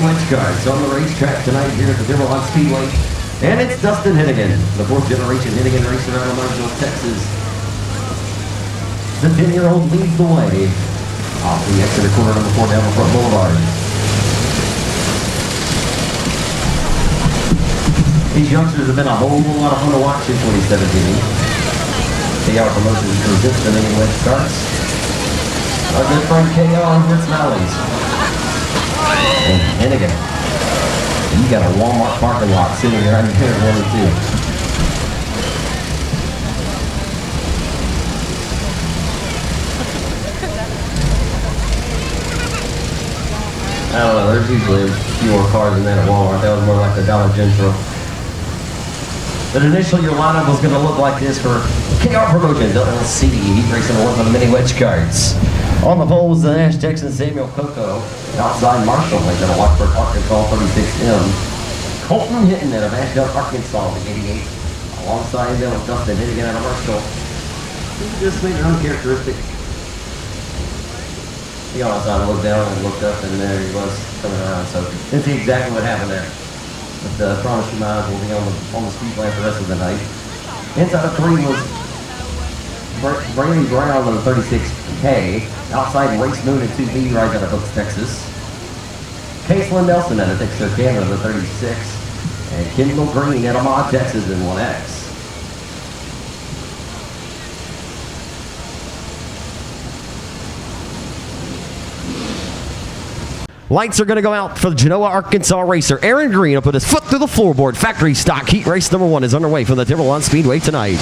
mini-wedge cars on the racetrack tonight here at the Timberline Speedway. And it's Dustin Hennigan, the fourth generation Hennigan racer out of Marshall, Texas. The 10-year-old leads the way off the exit of corner number 4 down the front boulevard. These youngsters have been a whole lot of fun to watch in 2017. KR Promotions presents the mini-wedge carts. Our good friend KR over at Smalley's. And Hennigan. You got a Walmart parking lot sitting right here at 1 and 2. I don't know, there's usually fewer cars than that at Walmart. That was more like the Dollar General. But initially your lineup was going to look like this for KR Promotions, LLC, heat racing one for the mini wedge carts. On the pole was the Nash Texan Samuel Coco. Outside Marshall is at a Lockford, Arkansas 36M. Colton Hinton out of Asheville, Arkansas, the 88. Alongside them with Dustin Hennigan out of Marshall. He just made their own characteristic. He got outside and looked down and looked up, and there he was coming around. So you can see exactly what happened there. But I promise you my eyes will be on the speedway for the rest of the night. Inside of 3 was Brandon Brown on the 36K. Outside Race Moon at 2B right out of Hooks, Texas. Caitlin Nelson out of Texarkana, the 36. And Kendall Green out of Mod, Texas in 1X. Lights are going to go out for the Genoa, Arkansas racer. Aaron Green will put his foot through the floorboard. Factory stock heat race number 1 is underway from the Timberline Speedway tonight.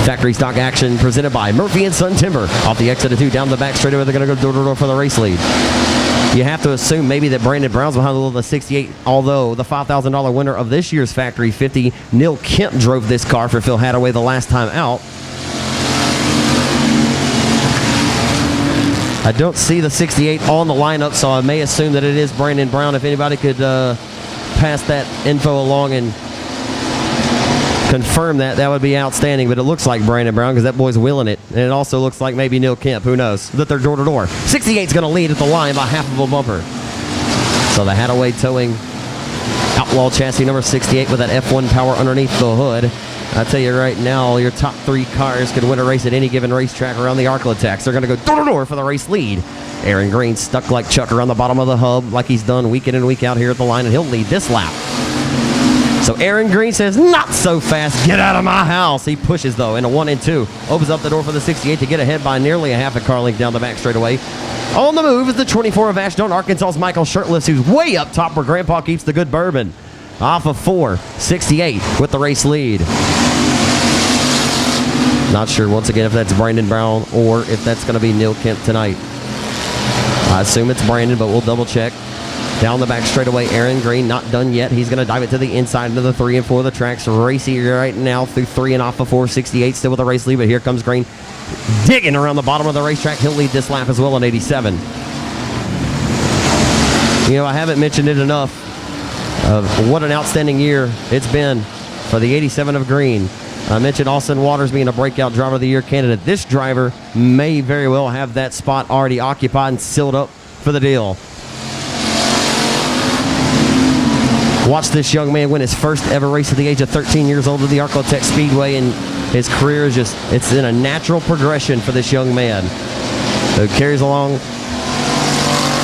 Factory stock action presented by Murphy & Son Timber. Off the exit of 2 down the back straightaway, they're going to go door-to-door for the race lead. You have to assume maybe that Brandon Brown's behind the wheel of the 68, although the $5,000 winner of this year's Factory 50, Neil Kemp, drove this car for Phil Hadaway the last time out. I don't see the 68 on the lineup, so I may assume that it is Brandon Brown. If anybody could pass that info along and confirm that, that would be outstanding. But it looks like Brandon Brown because that boy's wheeling it. And it also looks like maybe Neil Kemp. Who knows? That they're door-to-door. 68's going to lead at the line by half of a bumper. So the Hadaway towing Outlaw chassis number 68 with that F1 power underneath the hood. I tell you right now, your top 3 cars could win a race at any given racetrack around the Arklatex. They're going to go door-to-door for the race lead. Aaron Green stuck like Chuck around the bottom of the hub like he's done week in and week out here at the line, and he'll lead this lap. So Aaron Green says, not so fast, get out of my house. He pushes, though, into 1 and 2. Opens up the door for the 68 to get ahead by nearly a half a car length down the back straightaway. On the move is the 24 of Ashdown, Arkansas's Michael Shirtless, who's way up top where Grandpa keeps the good bourbon. Off of 4, 68 with the race lead. Not sure, once again, if that's Brandon Brown or if that's going to be Neil Kemp tonight. I assume it's Brandon, but we'll double check. Down the back straightaway, Aaron Green, not done yet. He's going to dive it to the inside into the 3 and 4 of the tracks. Racy right now through 3 and off of 4, 68 still with a race lead, but here comes Green digging around the bottom of the racetrack. He'll lead this lap as well in 87. You know, I haven't mentioned it enough of what an outstanding year it's been for the 87 of Green. I mentioned Austin Waters being a breakout driver of the year candidate. This driver may very well have that spot already occupied and sealed up for the deal. Watch this young man win his first ever race at the age of 13 years old at the Arklatex Speedway, and his career is just, it's in a natural progression for this young man who carries along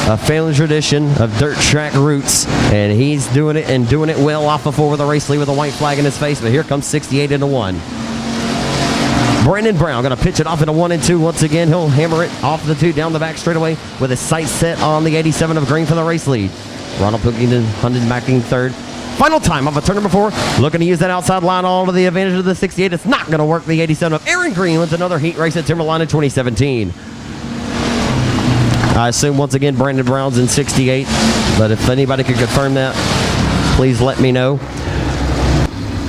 a family tradition of dirt track roots, and he's doing it and doing it well off of 4 with a race lead with a white flag in his face. But here comes 68 into 1. Brandon Brown going to pitch it off into 1 and 2 once again. He'll hammer it off the 2 down the back straightaway with his sights set on the 87 of Green for the race lead. Ronald Pilkington, Hunden backing 3rd. Final time off of turn number 4. Looking to use that outside line all to the advantage of the 68. It's not going to work. The 87 of Aaron Green wins another heat race at Timberline in 2017. I assume once again Brandon Brown's in 68, but if anybody could confirm that, please let me know.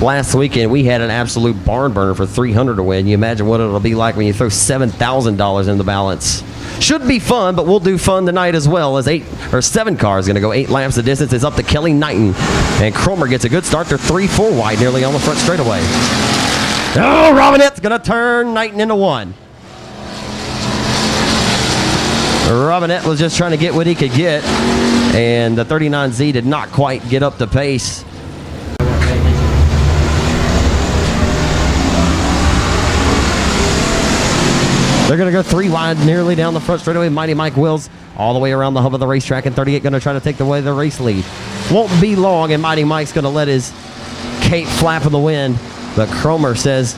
Last weekend we had an absolute barn burner for $300 to win. You imagine what it'll be like when you throw $7,000 in the balance. Should be fun, but we'll do fun tonight as well, as 7 cars going to go 8 laps. The distance is up to Kelly Knighton, and Cromer gets a good start. They're 3-4 wide, nearly on the front straightaway. Oh, Robinette's going to turn Knighton into 1. Robinette was just trying to get what he could get, and the 39Z did not quite get up to pace. They're going to go 3 wide nearly down the front straightaway. Mighty Mike Wills all the way around the hub of the racetrack, and 38 going to try to take away the race lead. Won't be long, and Mighty Mike's going to let his cape flap in the wind, but Cromer says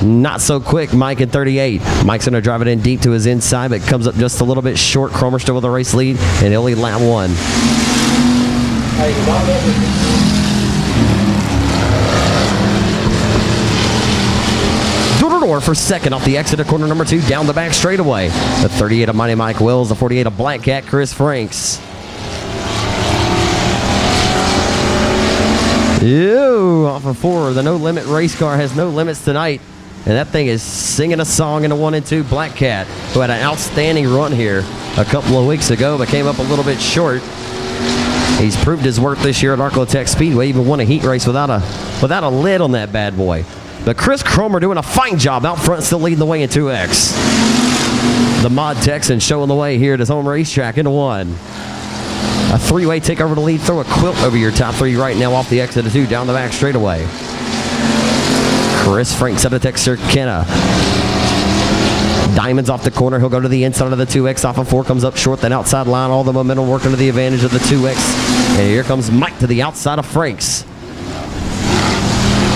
not so quick. Mike in 38. Mike's going to drive it in deep to his inside, but comes up just a little bit short. Cromer still with the race lead, and he'll lead lap 1. Door for second off the exit of corner number 2 down the back straightaway. The 38 of Mighty Mike Wills, the 48 of Black Cat Chris Franks. Ew, off of 4. The No Limit race car has no limits tonight, and that thing is singing a song in a 1 and 2. Black Cat, who had an outstanding run here a couple of weeks ago, but came up a little bit short. He's proved his worth this year at Arcotech Speedway. Even won a heat race without a lid on that bad boy. But Chris Cromer doing a fine job out front, still leading the way in 2X. The Mod Texan showing the way here at his home racetrack into 1. A 3-way take over the lead. Throw a quilt over your top 3 right now off the exit of 2 down the back straightaway. Chris Franks out of Texarkana. Diamonds off the corner. He'll go to the inside of the 2X. Off of 4, comes up short. That outside line, all the momentum working to the advantage of the 2X. And here comes Mike to the outside of Franks.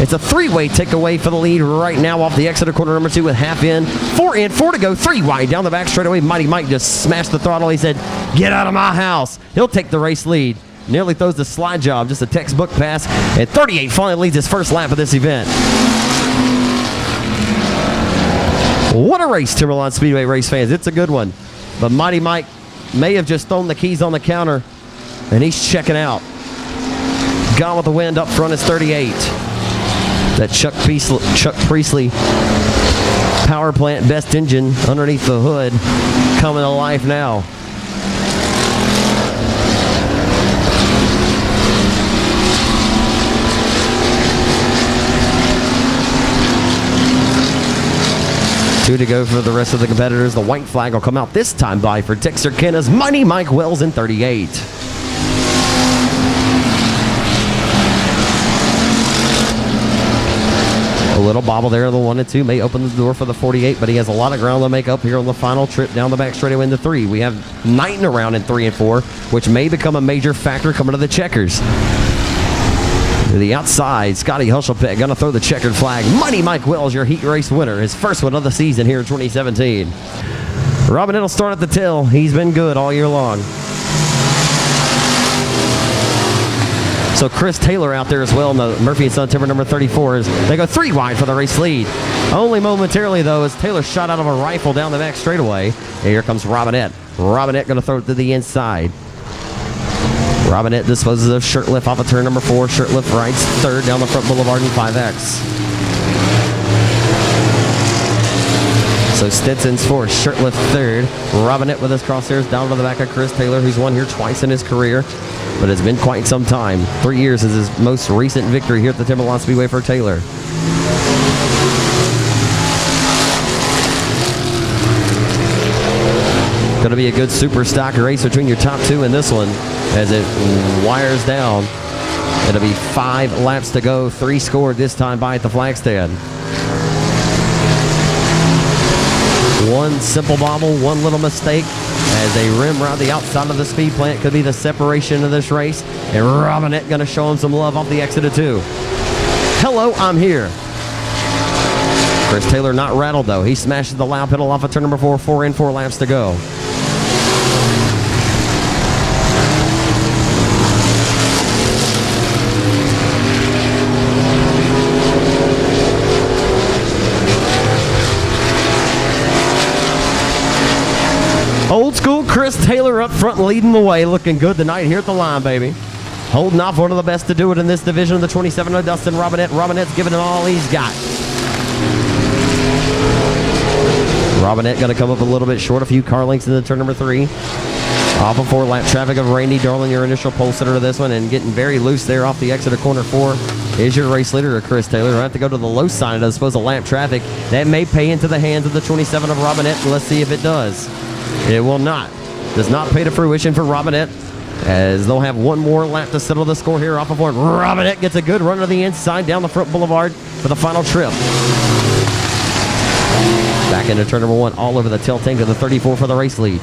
It's a 3-way takeaway for the lead right now off the exit of corner number 2 with half in. 4 in, 4 to go, 3 wide down the back straightaway. Mighty Mike just smashed the throttle. He said, "Get out of my house." He'll take the race lead. Nearly throws the slide job, just a textbook pass. And 38 finally leads his first lap of this event. What a race, Timberline Speedway race fans. It's a good one. But Mighty Mike may have just thrown the keys on the counter, and he's checking out. Gone with the wind up front is 38. That Chuck Priestley power plant best engine underneath the hood coming to life now. Two to go for the rest of the competitors. The white flag will come out this time by for Texarkana's Mighty Mike Wells in 38. A little bobble there in the 1 and 2 may open the door for the 48, but he has a lot of ground to make up here on the final trip down the back straightaway into 3. We have Knighton around in 3 and 4, which may become a major factor coming to the checkers. To the outside, Scotty Hushelpeck going to throw the checkered flag. Mighty Mike Wells, your heat race winner, his first one of the season here in 2017. Robinette will start at the tail. He's been good all year long. So Chris Taylor out there as well in the Murphy & Son Timber number 34. They go 3 wide for the race lead. Only momentarily, though, as Taylor shot out of a rifle down the back straightaway. And here comes Robinette. Robinette going to throw it to the inside. Robinette disposes of Shirtlift off of turn number 4. Shirtlift rides 3rd down the front boulevard in 5X. So Stinson's 4th, Shirtlift 3rd. Robinette with his crosshairs down to the back of Chris Taylor, who's won here twice in his career. But it's been quite some time. 3 years is his most recent victory here at the Timberline Speedway for Taylor. Going to be a good super stock race between your top 2 in this one as it wires down. It'll be 5 laps to go, 3 scored this time by at the flag stand. One simple bobble, one little mistake as a rim around the outside of the speed plant could be the separation of this race. And Robinette going to show him some love off the exit of 2. Hello, I'm here. Chris Taylor not rattled though. He smashes the loud pedal off of turn number 4, 4 in, 4 laps to go. Old school Chris Taylor up front leading the way, looking good tonight here at the line, baby. Holding off one of the best to do it in this division of the 27 of Dustin Robinette. Robinette's giving it all he's got. Robinette going to come up a little bit short, a few car lengths into turn number 3. Off of 4 lap traffic of Randy Darling, your initial pole sitter of this one, and getting very loose there off the exit of corner 4 is your race leader, Chris Taylor. We'll have to go to the low side of, I suppose, a lap traffic. That may pay into the hands of the 27 of Robinette. Let's see if it does. It will not. Does not pay to fruition for Robinette, as they'll have one more lap to settle the score here off of one. Robinette gets a good run to the inside down the front boulevard for the final trip. Back into turn number 1, all over the tail tank to the 34 for the race lead.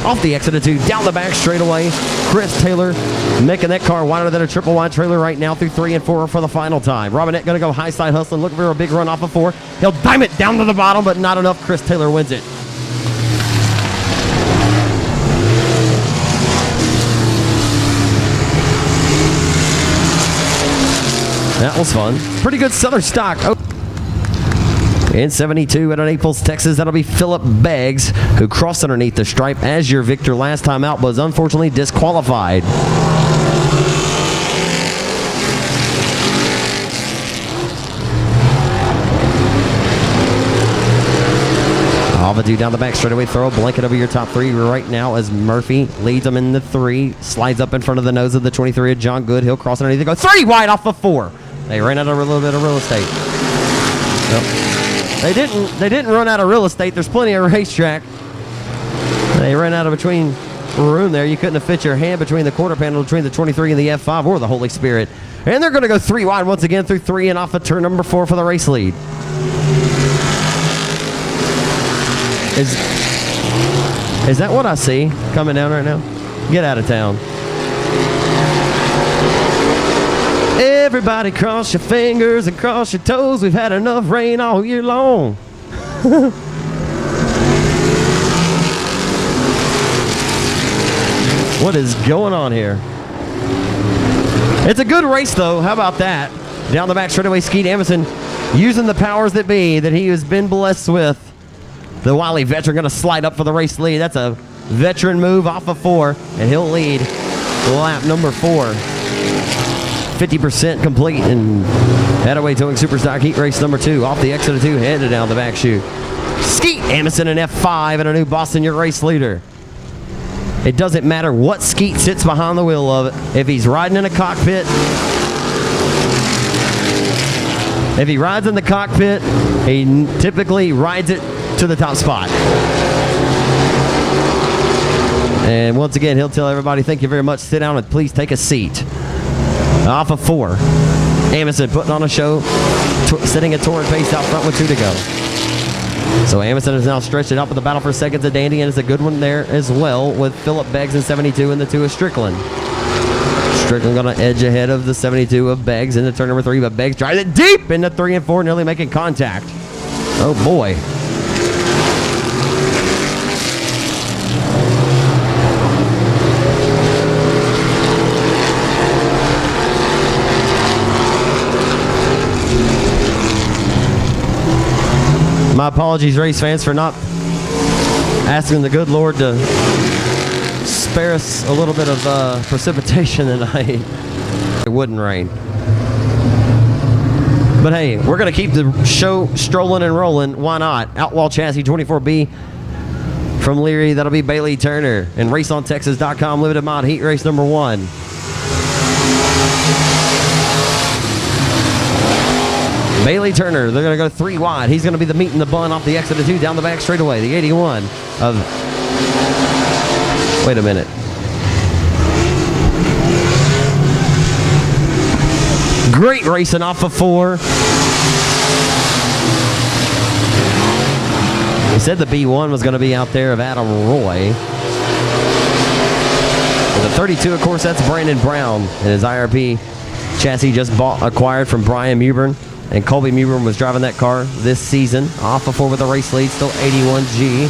Off the exit of 2, down the back straightaway. Chris Taylor making that car wider than a triple wide trailer right now through 3 and 4 for the final time. Robinette going to go high side hustling, looking for a big run off of 4. He'll dime it down to the bottom, but not enough. Chris Taylor wins it. That was fun. Pretty good Southern stock. Oh. In 72 at Naples, Texas, that'll be Philip Beggs, who crossed underneath the stripe as your victor last time out, was unfortunately disqualified. Off a 2 down the back straightaway throw, blanket over your top 3 right now as Murphy leads them in the 3, slides up in front of the nose of the 23 of John Good. He'll cross underneath and go 3 wide off of 4. They ran out of a little bit of real estate. Yep. They didn't run out of real estate. There's plenty of racetrack. They ran out of between room there. You couldn't have fit your hand between the quarter panel between the 23 and the F5 or the Holy Spirit. And they're going to go 3 wide once again through 3 and off of turn number 4 for the race lead. Is that what I see coming down right now? Get out of town. Everybody cross your fingers and cross your toes. We've had enough rain all year long. What is going on here? It's a good race, though. How about that? Down the back straightaway, Skeet Amundsen using the powers that be that he has been blessed with. The Wiley veteran going to slide up for the race lead. That's a veteran move off of 4, and he'll lead lap number 4. 50% complete and Hadaway Towing Superstock Heat Race number 2. Off the exit of 2, headed down the back chute. Skeet Amundsen in F5 and a new Boston, your race leader. It doesn't matter what Skeet sits behind the wheel of it. If he's riding in a cockpit, if he rides in the cockpit, he typically rides it to the top spot. And once again, he'll tell everybody, thank you very much, sit down and please take a seat. Off of 4. Amundsen putting on a show, sitting at torrent pace out front with 2 to go. So Amundsen is now stretched it up with the battle for seconds of Dandy, and it's a good one there as well with Philip Beggs in 72 and the 2 of Strickland. Strickland going to edge ahead of the 72 of Beggs into turn number 3, but Beggs drives it deep into 3 and 4, nearly making contact. Oh boy. My apologies, race fans, for not asking the good Lord to spare us a little bit of precipitation tonight. It wouldn't rain. But hey, we're going to keep the show strolling and rolling. Why not? Outlaw Chassis 24B from Leary. That'll be Bailey Turner. And RaceOnTexas.com Limited Mod Heat Race number 1. Bailey Turner, they're going to go 3 wide. He's going to be the meat in the bun off the exit of 2 down the back straightaway. The 81 of... Wait a minute. Great racing off of 4. He said the B1 was going to be out there of Adam Roy. The 32, of course, that's Brandon Brown and his IRP chassis just acquired from Brian Mewburn. And Colby Mewburn was driving that car this season. Off of 4 with the race lead, still 81G.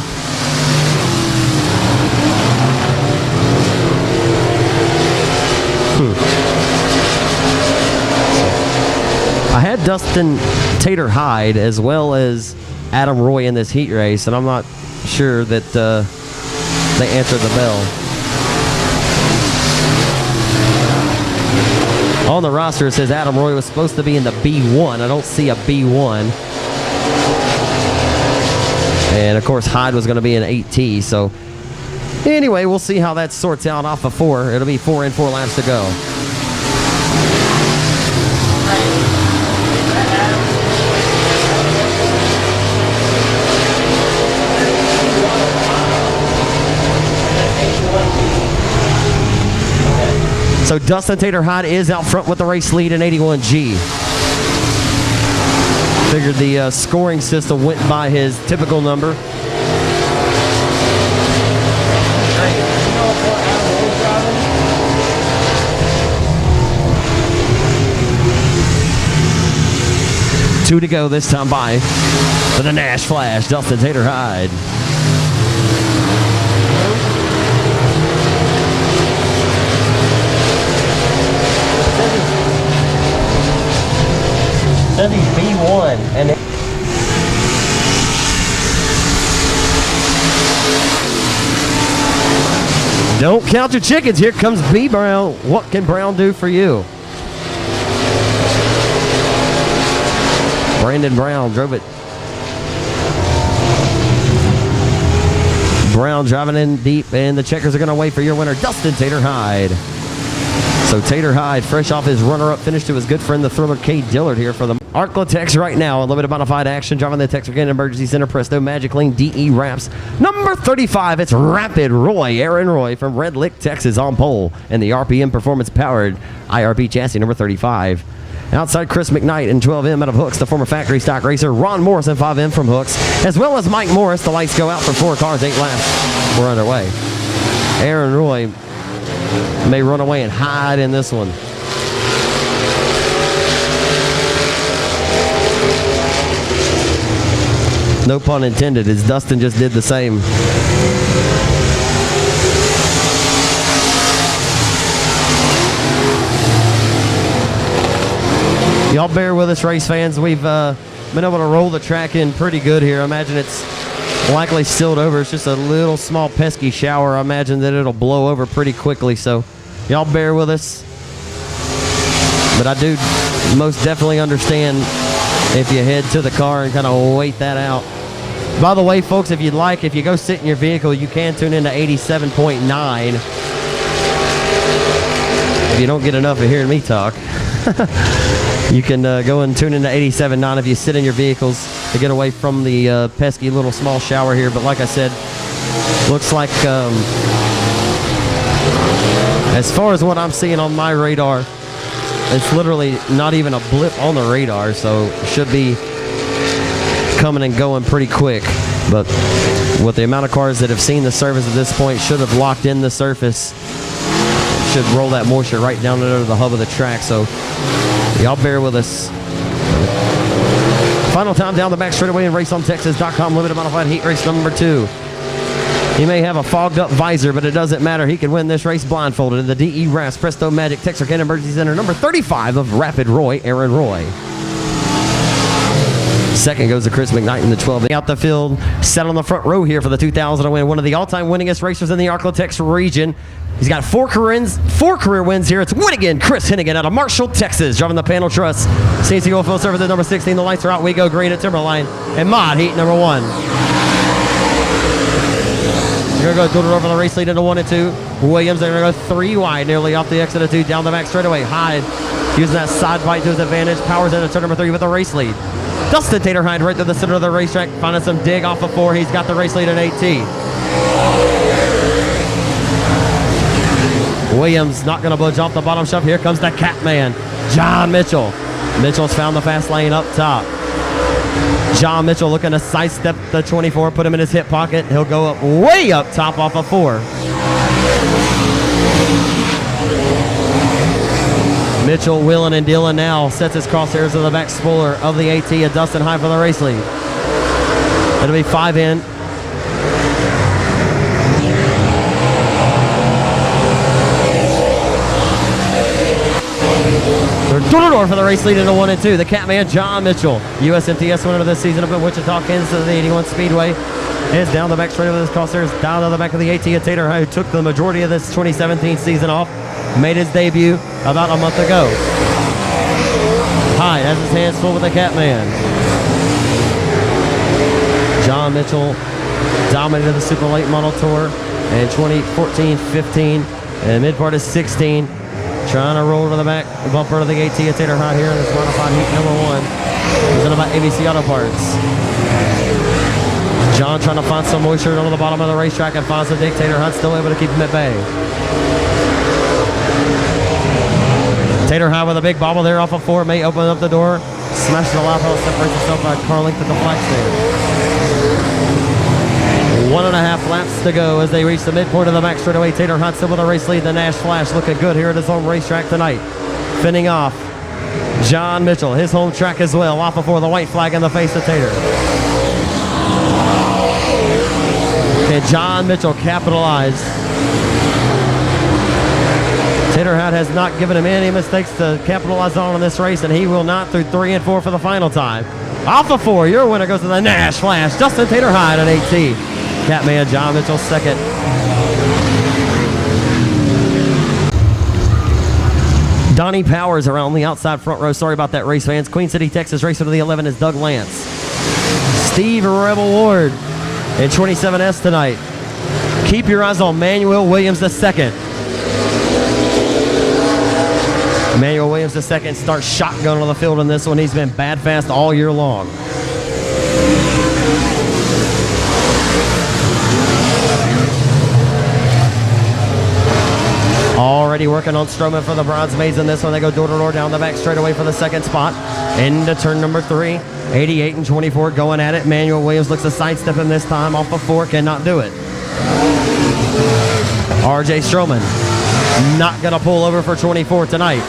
I had Dustin Tater Hyde as well as Adam Roy in this heat race, and I'm not sure that they answered the bell. On the roster, it says Adam Roy was supposed to be in the B1. I don't see a B1. And, of course, Hyde was going to be in 8T. So, anyway, we'll see how that sorts out off of 4. It'll be 4 and 4 laps to go. So Dustin Tater Hyde is out front with the race lead in 81G. Figured the scoring system went by his typical number. Two to go this time by for the Nash Flash, Dustin Tater Hyde. Says he's B1 and don't count your chickens. Here comes B Brown. What can Brown do for you? Brandon Brown drove it. Brown driving in deep, and the checkers are going to wait for your winner, Dustin Tater Hyde. So Tater Hyde, fresh off his runner-up finish to his good friend, the Thriller K. Dillard here for the Arklatex right now. A limited modified action, driving the Texarkana Emergency Center Presto Magic Lane DE Wraps. Number 35, it's Rapid Roy, Aaron Roy from Red Lick, Texas on pole. And the RPM Performance-powered IRP chassis, number 35. Outside Chris McKnight in 12M out of Hooks, the former factory stock racer. Ron Morris in 5M from Hooks, as well as Mike Morris. The lights go out for 4 cars, 8 laps. We're underway. Aaron Roy may run away and hide in this one. No pun intended, as Dustin just did the same. Y'all bear with us, race fans. We've been able to roll the track in pretty good here. I imagine it's likely sealed over. It's just a little small pesky shower. I imagine that it'll blow over pretty quickly, so y'all bear with us. But I do most definitely understand if you head to the car and kind of wait that out. By the way, folks, if you'd like, if you go sit in your vehicle, you can tune into 87.9. If you don't get enough of hearing me talk. You can go and tune into 87.9 if you sit in your vehicles to get away from the pesky little small shower here. But like I said, looks like as far as what I'm seeing on my radar, it's literally not even a blip on the radar, so should be coming and going pretty quick. But with the amount of cars that have seen the surface at this point, should have locked in the surface, should roll that moisture right down under the hub of the track. So y'all bear with us. Final time down the back straightaway in raceontexas.com limited modified heat race number 2. He may have a fogged up visor, but it doesn't matter. He can win this race blindfolded in the DE Wraps Presto Magic Texarkana Emergency Center, number 35 of Rapid Roy, Aaron Roy. Second goes to Chris McKnight in the 12. Out the field, set on the front row here for the 2000 to win. One of the all-time winningest racers in the Arklatex region. He's got 4 career wins here. It's win again, Chris Hennigan out of Marshall, Texas, driving the panel truss. CNC Oil Field Service at number 16. The lights are out. We go green at Timberline. And Mod heat number 1. You're going to go over the race lead into 1 and 2. Williams, they're going to go 3 wide, nearly off the exit of 2, down the back straightaway. Hyde using that side bite to his advantage. Powers into turn number 3 with the race lead. Dustin Tater Hyde right through the center of the racetrack, finding some dig off of 4. He's got the race lead at 18. Williams not going to budge off the bottom shelf. Here comes the Catman, John Mitchell. Mitchell's found the fast lane up top. John Mitchell looking to sidestep the 24, put him in his hip pocket. He'll go up way up top off of 4. Mitchell wheeling and dealing now. Sets his crosshairs to the back spoiler of the AT of Dustin Hyde for the race lead. It'll be 5 in. They're door-to-door for the race lead into 1 and 2. The Catman, John Mitchell, USMTS winner this season up in Wichita, Kansas, the 81 Speedway. Is down the back straight with his crosshairs, down to the back of the AT of Tater Hyde, who took the majority of this 2017 season off. Made his debut about a month ago. Hyde has his hands full with the Catman. John Mitchell dominated the Super Late Model Tour in 2014-15 and mid part of 16. Trying to roll to the back bumper of the AT of Tater Hyde here in this modified heat number 1. Presented by ABC Auto Parts. John trying to find some moisture on the bottom of the racetrack and finds the dictator. Hunt still able to keep him at bay. Tater High with a big bobble there off of 4. May open up the door. Smashes the lap, separates itself by a car length at the flag stand. 1.5 laps to go as they reach the midpoint of the back straightaway. Tater High still with a race lead. The Nash Flash looking good here at his home racetrack tonight. Finning off John Mitchell, his home track as well. Off before the white flag in the face of Tater. And John Mitchell capitalized. Tater Hat has not given him any mistakes to capitalize on in this race, and he will not through 3 and 4 for the final time. Off of 4, your winner goes to the Nash Flash. Justin Tater Hyde at 18. Catman John Mitchell second. Donnie Powers around the outside front row. Sorry about that, race fans. Queen City, Texas. Racer to the 11 is Doug Lance. Steve Rebel Ward in 27S tonight. Keep your eyes on Manuel Williams II. Manuel Williams II starts shotgun on the field in this one. He's been bad fast all year long. Already working on Stroman for the bridesmaids in this one. They go door to door down the back straightaway for the second spot. Into turn number 3. 88 and 24 going at it. Manuel Williams looks to sidestep him this time off of 4. Cannot do it. RJ Stroman not going to pull over for 24 tonight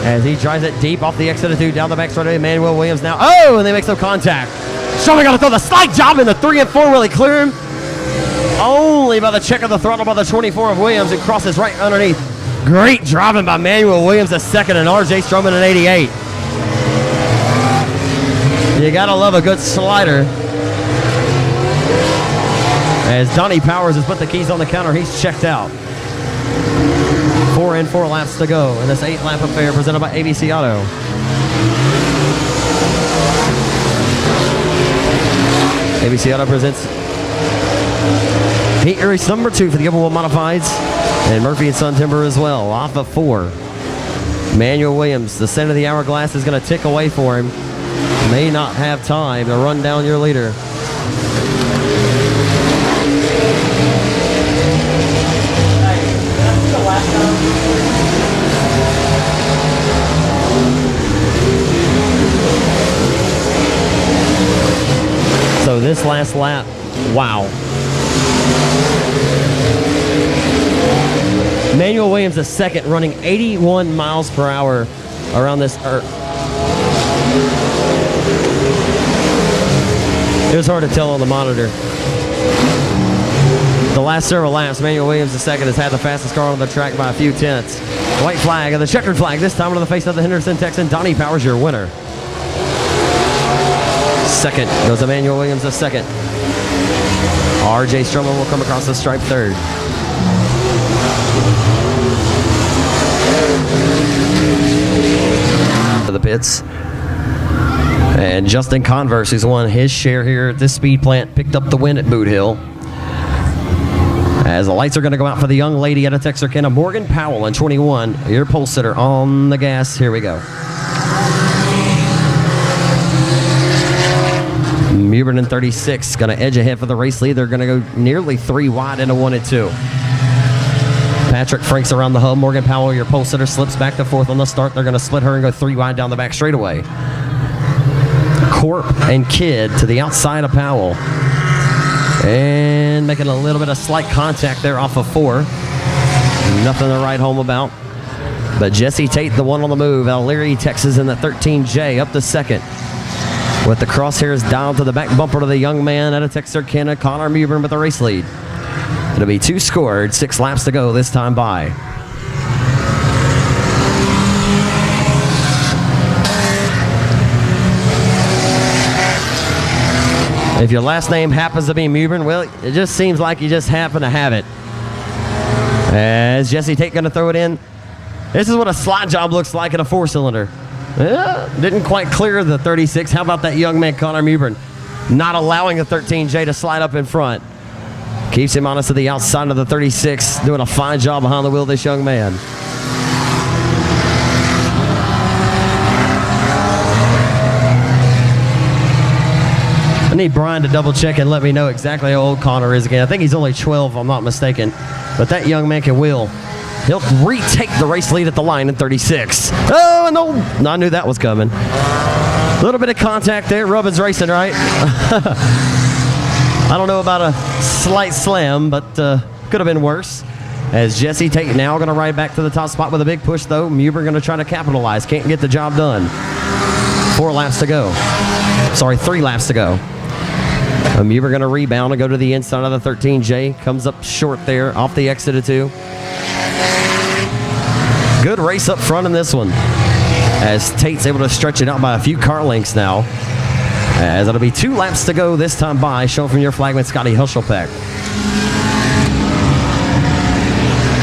as he drives it deep off the exit of 2 down the back straightaway. Manuel Williams now. Oh, and they make some contact. Stroman got to throw the slide job in the 3 and 4. Will he clear him? Only by the check of the throttle by the 24 of Williams and crosses right underneath. Great driving by Manuel Williams II and RJ Stroman in 88. You got to love a good slider. As Donnie Powers has put the keys on the counter, he's checked out. 4 and 4 laps to go in this 8-lap affair presented by ABC Auto. ABC Auto presents Heat Race number 2 for the Oval Modifieds, and Murphy & Son Timber as well. Off of 4. Manuel Williams, the center of the hourglass is going to tick away for him. May not have time to run down your leader. So this last lap, wow. Manuel Williams II running 81 miles per hour around this. It was hard to tell on the monitor. The last several laps, Manuel Williams II has had the fastest car on the track by a few tenths. White flag and the checkered flag, this time into the face of the Henderson Texan. Donnie Powers, your winner. Second goes Manuel Williams II. RJ Stroman will come across the stripe third. To the pits. And Justin Converse, who's won his share here at this speed plant, picked up the win at Boot Hill. As the lights are going to go out for the young lady out of Texarkana, Morgan Powell in 21. Your pole sitter on the gas. Here we go. Mubern in 36, going to edge ahead for the race lead. They're going to go nearly 3 wide into 1 and 2. Patrick Franks around the hub. Morgan Powell, your pole sitter, slips back to 4th on the start. They're going to split her and go 3 wide down the back straightaway. Corp and Kidd to the outside of Powell. And making a little bit of slight contact there off of 4. Nothing to write home about. But Jesse Tate, the one on the move. Allery, Texas in the 13J up to 2nd. With the crosshairs down to the back bumper to the young man out of Texarkana, Connor Mubern with the race lead. It'll be 2 scored, 6 laps to go this time by. If your last name happens to be Mubern, well, it just seems like you just happen to have it. As Jesse Tate going to throw it in. This is what a slide job looks like in a 4-cylinder. Didn't quite clear the 36. How about that young man, Connor Mubern, not allowing the 13J to slide up in front. Keeps him honest to the outside of the 36. Doing a fine job behind the wheel, this young man. I need Brian to double check and let me know exactly how old Connor is again. I think he's only 12, if I'm not mistaken. But that young man can wheel. He'll retake the race lead at the line in 36. Oh, no, I knew that was coming. A little bit of contact there. Rubbin's racing, right? I don't know about a slight slam, but could have been worse. As Jesse Tate now going to ride back to the top spot with a big push, though. Muber going to try to capitalize. Can't get the job done. 4 laps to go. Sorry, 3 laps to go. Muber going to rebound and go to the inside of the 13J. Comes up short there off the exit of 2. Good race up front in this one, as Tate's able to stretch it out by a few car lengths now. As it'll be 2 laps to go this time by, shown from your flagman, Scotty Hushelpeck.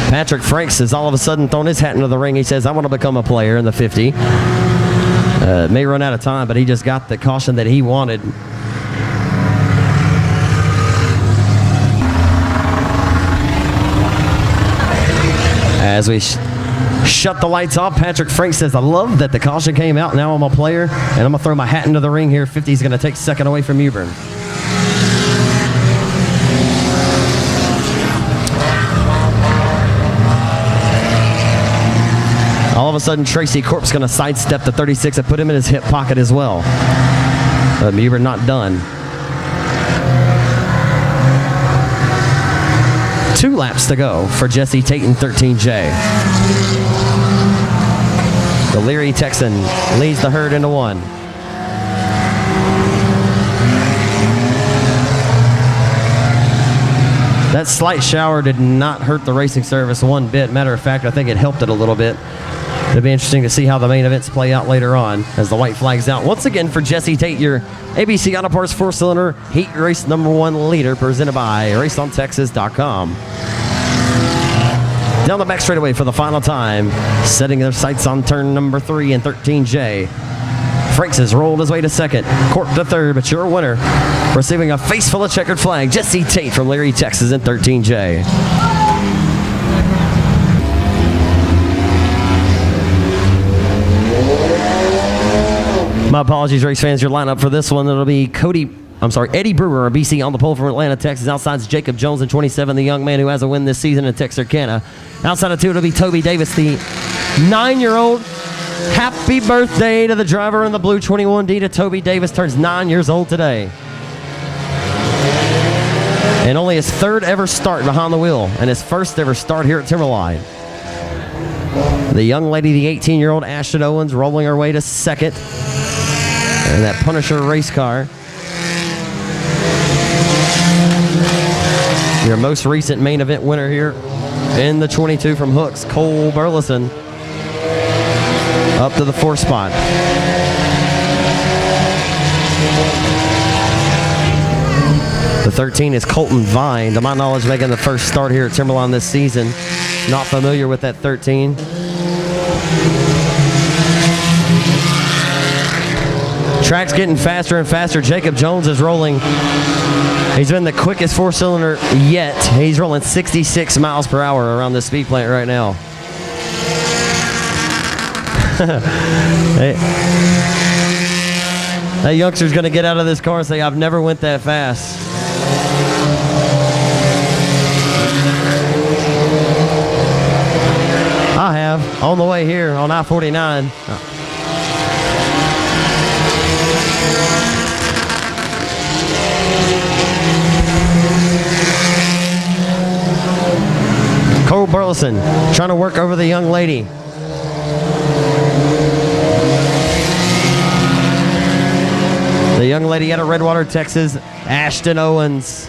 Patrick Franks has all of a sudden thrown his hat into the ring. He says, I want to become a player in the 50. May run out of time, but he just got the caution that he wanted. As we shut the lights off, Patrick Franks says, I love that the caution came out. Now I'm a player, and I'm going to throw my hat into the ring here. 50 is going to take second away from Mewburn. All of a sudden, Tracy Corp's going to sidestep the 36 and put him in his hip pocket as well. But Mewburn not done. 2 laps to go for Jesse Tate and 13J. The Leary Texan leads the herd into 1. That slight shower did not hurt the racing service one bit. Matter of fact, I think it helped it a little bit. It'll be interesting to see how the main events play out later on as the white flag's out. Once again for Jesse Tate, your ABC Auto Parts 4-cylinder heat race #1 leader, presented by RaceOnTexas.com. Down the back straightaway for the final time, setting their sights on turn number 3 and 13J. Franks has rolled his way to second, Corp to third, but your winner, receiving a face full of checkered flag, Jesse Tate from Leary, Texas in 13J. My apologies, race fans. Your lineup for this one, it'll be Eddie Brewer, BC on the pole from Atlanta, Texas. Outside's Jacob Jones in 27, the young man who has a win this season in Texarkana. Outside of 2, it'll be Toby Davis, the 9-year-old. Happy birthday to the driver in the blue 21D to Toby Davis. Turns 9 years old today. And only his 3rd ever start behind the wheel and his 1st ever start here at Timberline. The young lady, the 18-year-old Ashton Owens, rolling her way to 2nd. And that Punisher race car. Your most recent main event winner here in the 22 from Hooks, Cole Burleson, up to the 4th spot. The 13 is Colton Vine, to my knowledge, making the first start here at Timberline this season. Not familiar with that 13. Track's getting faster and faster. Jacob Jones is rolling. He's been the quickest 4-cylinder yet. He's rolling 66 miles per hour around the speed plant right now. That youngster's going to get out of this car and say, I've never went that fast. I have, on the way here on I-49. Cole Burleson trying to work over the young lady. The young lady out of Redwater, Texas, Ashton Owens.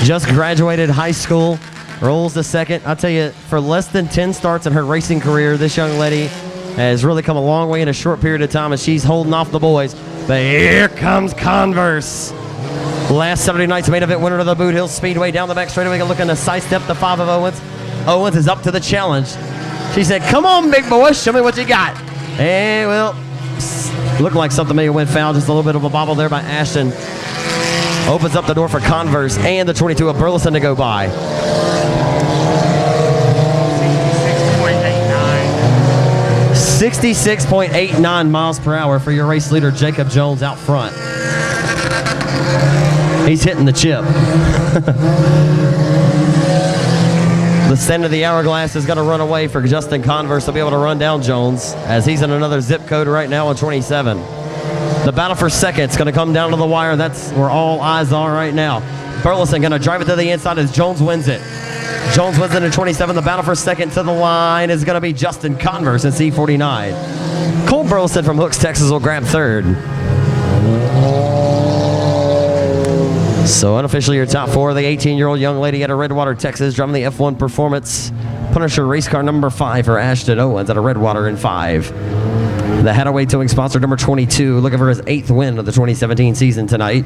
Just graduated high school, rolls to 2nd. I'll tell you, for less than 10 starts in her racing career, this young lady has really come a long way in a short period of time, and she's holding off the boys. But here comes Converse. Last Saturday night's main event winner of the Boot Hill Speedway, down the back straightaway, looking to sidestep the 5 of Owens. Owens is up to the challenge. She said, come on, big boy, show me what you got. And, well, looked like something may have went foul. Just a little bit of a bobble there by Ashton. Opens up the door for Converse and the 22 of Burleson to go by. 66.89 miles per hour for your race leader, Jacob Jones, out front. He's hitting the chip. The center of the hourglass is going to run away for Justin Converse to be able to run down Jones, as he's in another zip code right now on 27. The battle for second is going to come down to the wire. That's where all eyes are right now. Burleson going to drive it to the inside as Jones wins it. Jones wins it in 27. The battle for second to the line is going to be Justin Converse in C49. Cole Burleson from Hooks, Texas will grab third. So unofficially your top four, the 18-year-old young lady out of Redwater, Texas, driving the F1 Performance Punisher race car number 5 for Ashton Owens out of Redwater in 5. The Hadaway Towing sponsor number 22, looking for his 8th win of the 2017 season tonight.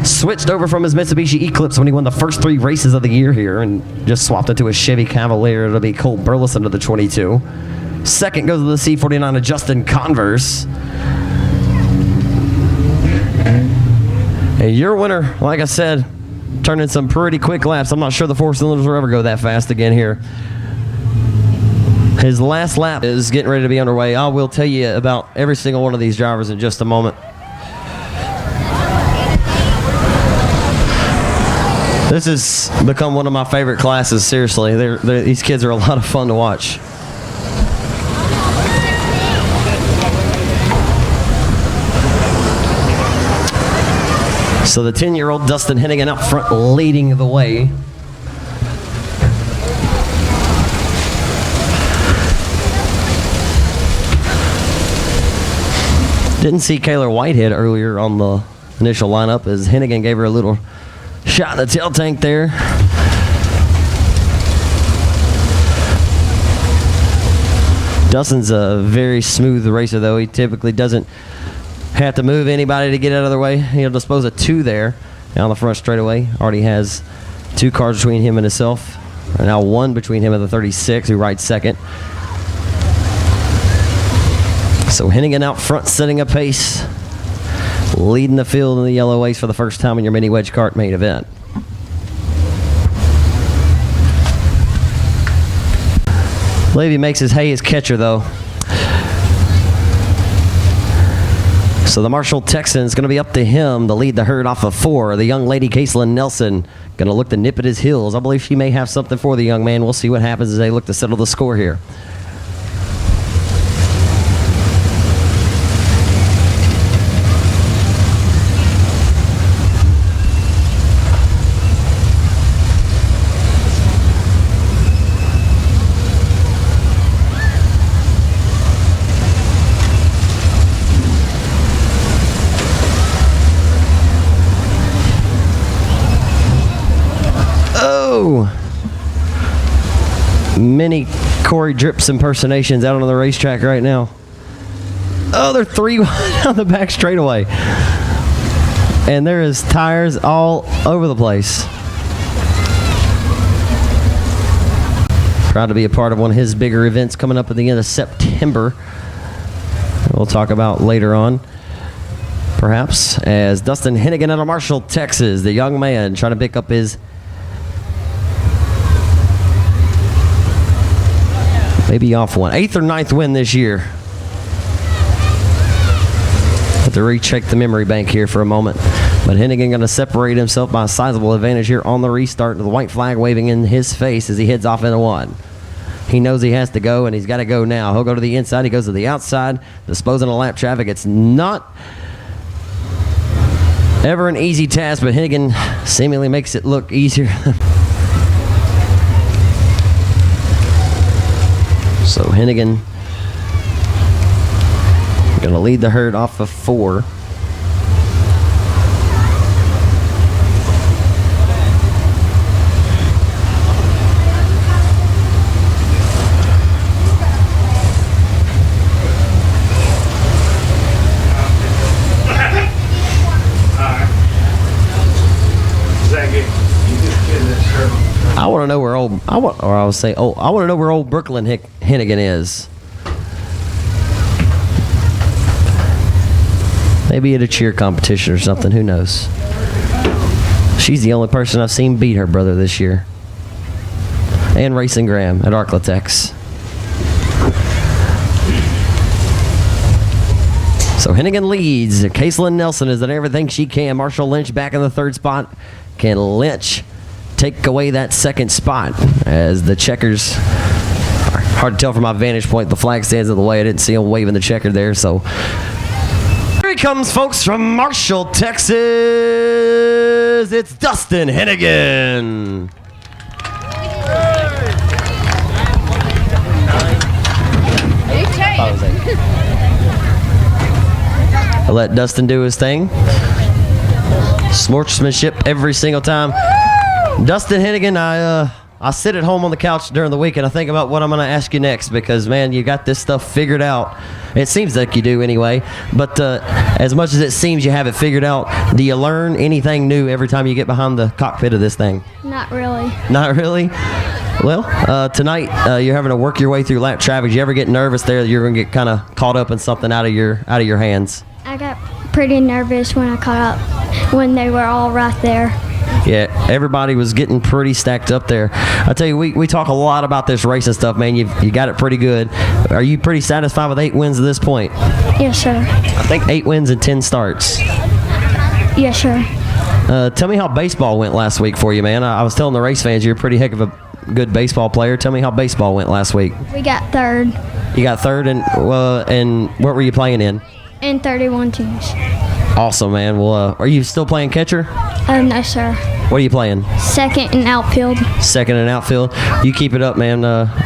Switched over from his Mitsubishi Eclipse when he won the first 3 races of the year here and just swapped it to a Chevy Cavalier. It'll be Cole Burleson of the 22. Second goes to the C49 of Justin Converse. And your winner, like I said, turning some pretty quick laps. I'm not sure the 4 cylinders will ever go that fast again here. His last lap is getting ready to be underway. I will tell you about every single one of these drivers in just a moment. This has become one of my favorite classes, seriously. These kids are a lot of fun to watch. So the 10-year-old Dustin Hennigan up front leading the way. Didn't see Kayla Whitehead earlier on the initial lineup as Hennigan gave her a little shot in the tail tank there. Dustin's a very smooth racer, though. He typically doesn't have to move anybody to get out of the way. He'll dispose of 2 there down the front straightaway. Already has 2 cars between him and himself. Right now 1 between him and the 36, who rides second. So Hennigan out front, setting a pace, leading the field in the yellow ace for the first time in your mini wedge kart main event. I believe he makes his hay his catcher, though. So the Marshall Texan's going to be up to him to lead the herd off of 4. The young lady, Caitlin Nelson, going to look to nip at his heels. I believe she may have something for the young man. We'll see what happens as they look to settle the score here. Many Corey Drips impersonations out on the racetrack right now. Oh, they're 3 on the back straightaway. And there is tires all over the place. Proud to be a part of one of his bigger events coming up at the end of September. We'll talk about later on, perhaps, as Dustin Hennigan out of Marshall, Texas, the young man trying to pick up his maybe off one. 8th or 9th win this year. Have to recheck the memory bank here for a moment. But Hennigan going to separate himself by a sizable advantage here on the restart. The white flag waving in his face as he heads off into 1. He knows he has to go, and he's got to go now. He'll go to the inside. He goes to the outside, disposing of lap traffic. It's not ever an easy task, but Hennigan seemingly makes it look easier. So Hennigan going to lead the herd off of 4. I want to know where I want to know where old Brooklyn Hennigan is. Maybe at a cheer competition or something. Who knows? She's the only person I've seen beat her brother this year. And Racing Graham at Arklatex. So Hennigan leads. Caitlin Nelson has done everything she can. Marshall Lynch back in the 3rd spot. Can Lynch take away that second spot as the checkers. Hard to tell from my vantage point. The flag stands in the way. I didn't see him waving the checker there. So here he comes, folks, from Marshall, Texas. It's Dustin Hennigan. I'll let Dustin do his thing. Sportsmanship every single time. Dustin Hennigan, I sit at home on the couch during the week and I think about what I'm going to ask you next because, man, you got this stuff figured out. It seems like you do anyway. But as much as it seems you have it figured out, do you learn anything new every time you get behind the cockpit of this thing? Not really. Not really? Well, tonight you're having to work your way through lap traffic. You ever get nervous there that you're going to get kind of caught up in something out of your hands? I got pretty nervous when I caught up, when they were all right there. Yeah, everybody was getting pretty stacked up there. I tell you, we talk a lot about this racing stuff, man. You got it pretty good. Are you pretty satisfied with 8 wins at this point? Yes, sir. I think 8 wins and 10 starts. Yes, sir. Tell me how baseball went last week for you, man. I was telling the race fans you're a pretty heck of a good baseball player. Tell me how baseball went last week. We got third. You got third, and what were you playing in? In 31 teams. Awesome, man. Well, are you still playing catcher? No, sir. What are you playing? Second in outfield. Second in outfield. You keep it up, man.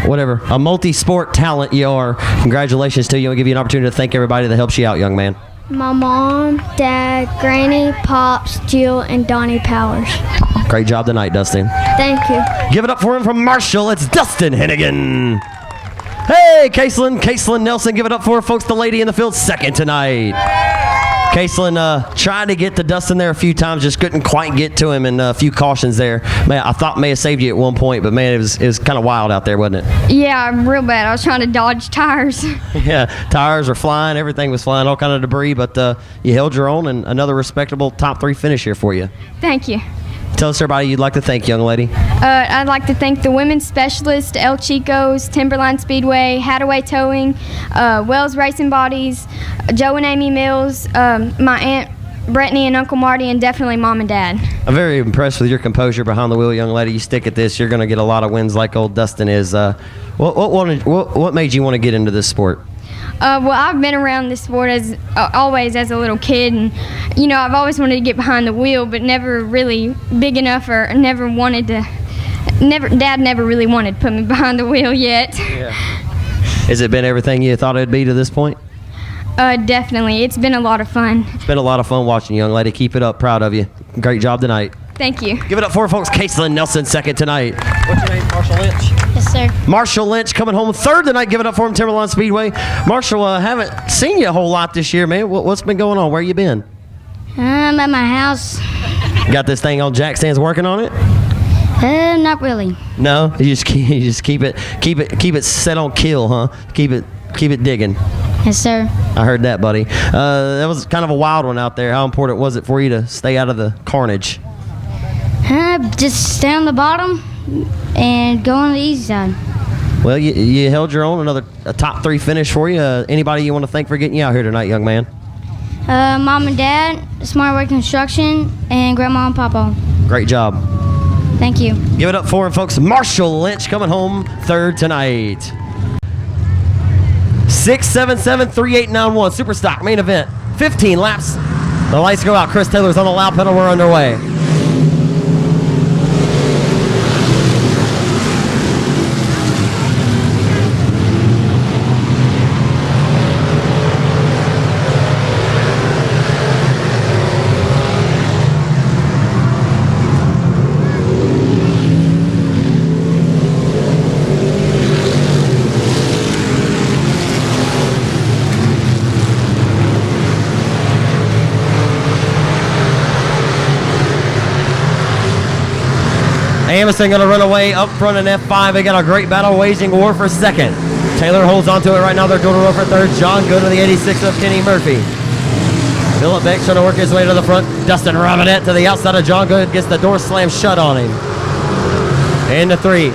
Whatever. A multi-sport talent you are. Congratulations to you. I'll give you an opportunity to thank everybody that helps you out, young man. My mom, dad, granny, pops, Jill, and Donnie Powers. Great job tonight, Dustin. Thank you. Give it up for him from Marshall. It's Dustin Hennigan. Hey, Caitlin Nelson. Give it up for her, folks. The lady in the field, second tonight. Caitlin tried to get to Dustin there a few times, just couldn't quite get to him, and a few cautions there. Man, I thought may have saved you at one point, but man, it was kind of wild out there, wasn't it? Yeah, I'm real bad. I was trying to dodge tires. Yeah, tires were flying, everything was flying, all kind of debris, but you held your own, and another respectable top 3 finish here for you. Thank you. Tell us everybody you'd like to thank, young lady. I'd like to thank the women's specialist, El Chico's, Timberline Speedway, Hadaway Towing, Wells Racing Bodies, Joe and Amy Mills, my Aunt Brittany and Uncle Marty, and definitely Mom and Dad. I'm very impressed with your composure behind the wheel, young lady. You stick at this, you're going to get a lot of wins like old Dustin is. What made you want to get into this sport? Well, I've been around this sport always as a little kid, and I've always wanted to get behind the wheel, but never really big enough, or never wanted to. Dad never really wanted to put me behind the wheel yet. Yeah. Has it been everything you thought it'd be to this point? Definitely. It's been a lot of fun. It's been a lot of fun watching you, young lady. Keep it up. Proud of you. Great job tonight. Thank you. Give it up for folks. Caitlin Nelson, second tonight. What's your name? Marshall Lynch? Yes, sir. Marshall Lynch coming home third tonight. Give it up for him, Timberline Speedway. Marshall, haven't seen you a whole lot this year, man. What's been going on? Where you been? I'm at my house. Got this thing on jack stands working on it? Not really. No, you just keep it set on kill, huh? Keep it digging. Yes, sir. I heard that, buddy. That was kind of a wild one out there. How important was it for you to stay out of the carnage? Just stay on the bottom and go on the easy side. Well, you held your own. A top 3 finish for you. Anybody you want to thank for getting you out here tonight, young man? Mom and Dad, Smart Way Construction, and Grandma and Papa. Great job. Thank you. Give it up for him, folks. Marshall Lynch coming home third tonight. 677-3891 Super Stock main event. 15 laps. The lights go out. Chris Taylor's on the loud pedal. We're underway. Amison going to run away up front in F5. They got a great battle waging war for second. Taylor holds on to it right now. They're going to roll for third. John Good to the 86 of Kenny Murphy. Philip Beck trying to work his way to the front. Dustin Robinette to the outside of John Good. Gets the door slammed shut on him. Into 3.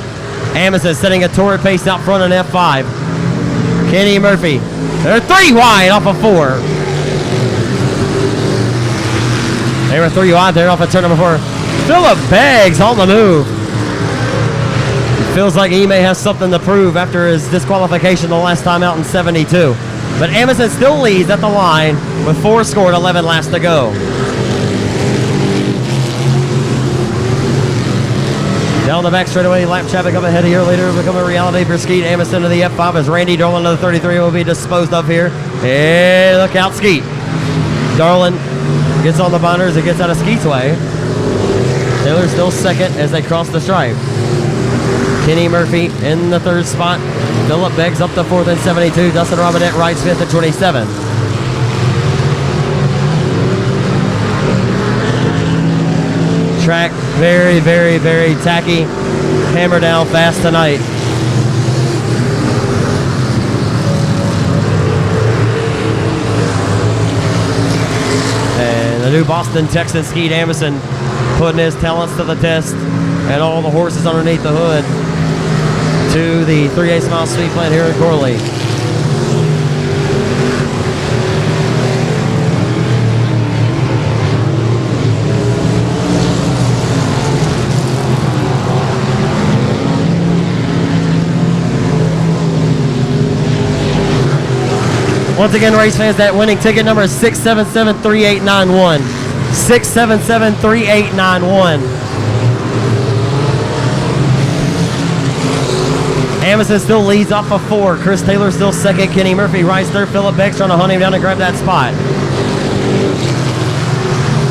Amison setting a torrid pace out front in F5. Kenny Murphy. They're 3 wide off of 4. They were 3 wide there off of turn number 4. Philip Beggs on the move. Feels like he may have something to prove after his disqualification the last time out in 72. But Amundsen still leads at the line with 4 scored, 11 laps to go. Down the back straightaway, lap traffic up ahead here later will become a reality for Skeet Amundsen to the F5 as Randy Darlin of the 33 will be disposed of here. Hey, look out, Skeet. Darlin gets on the binders and gets out of Skeet's way. Taylor still second as they cross the stripe. Kenny Murphy in the 3rd spot. Philip Beggs up to 4th and 72. Dustin Robinette rides 5th at 27. Track very, very, very tacky. Hammer down fast tonight. And the new Boston Texan Skeet Amundsen putting his talents to the test and all the horses underneath the hood to the 3/8 mile speed plant here in Corley. Once again, race fans, that winning ticket number is 677-3891. 677-3891. Amundsen still leads off of 4. Chris Taylor still second. Kenny Murphy rides 3rd. Philip Beggs trying to hunt him down and grab that spot.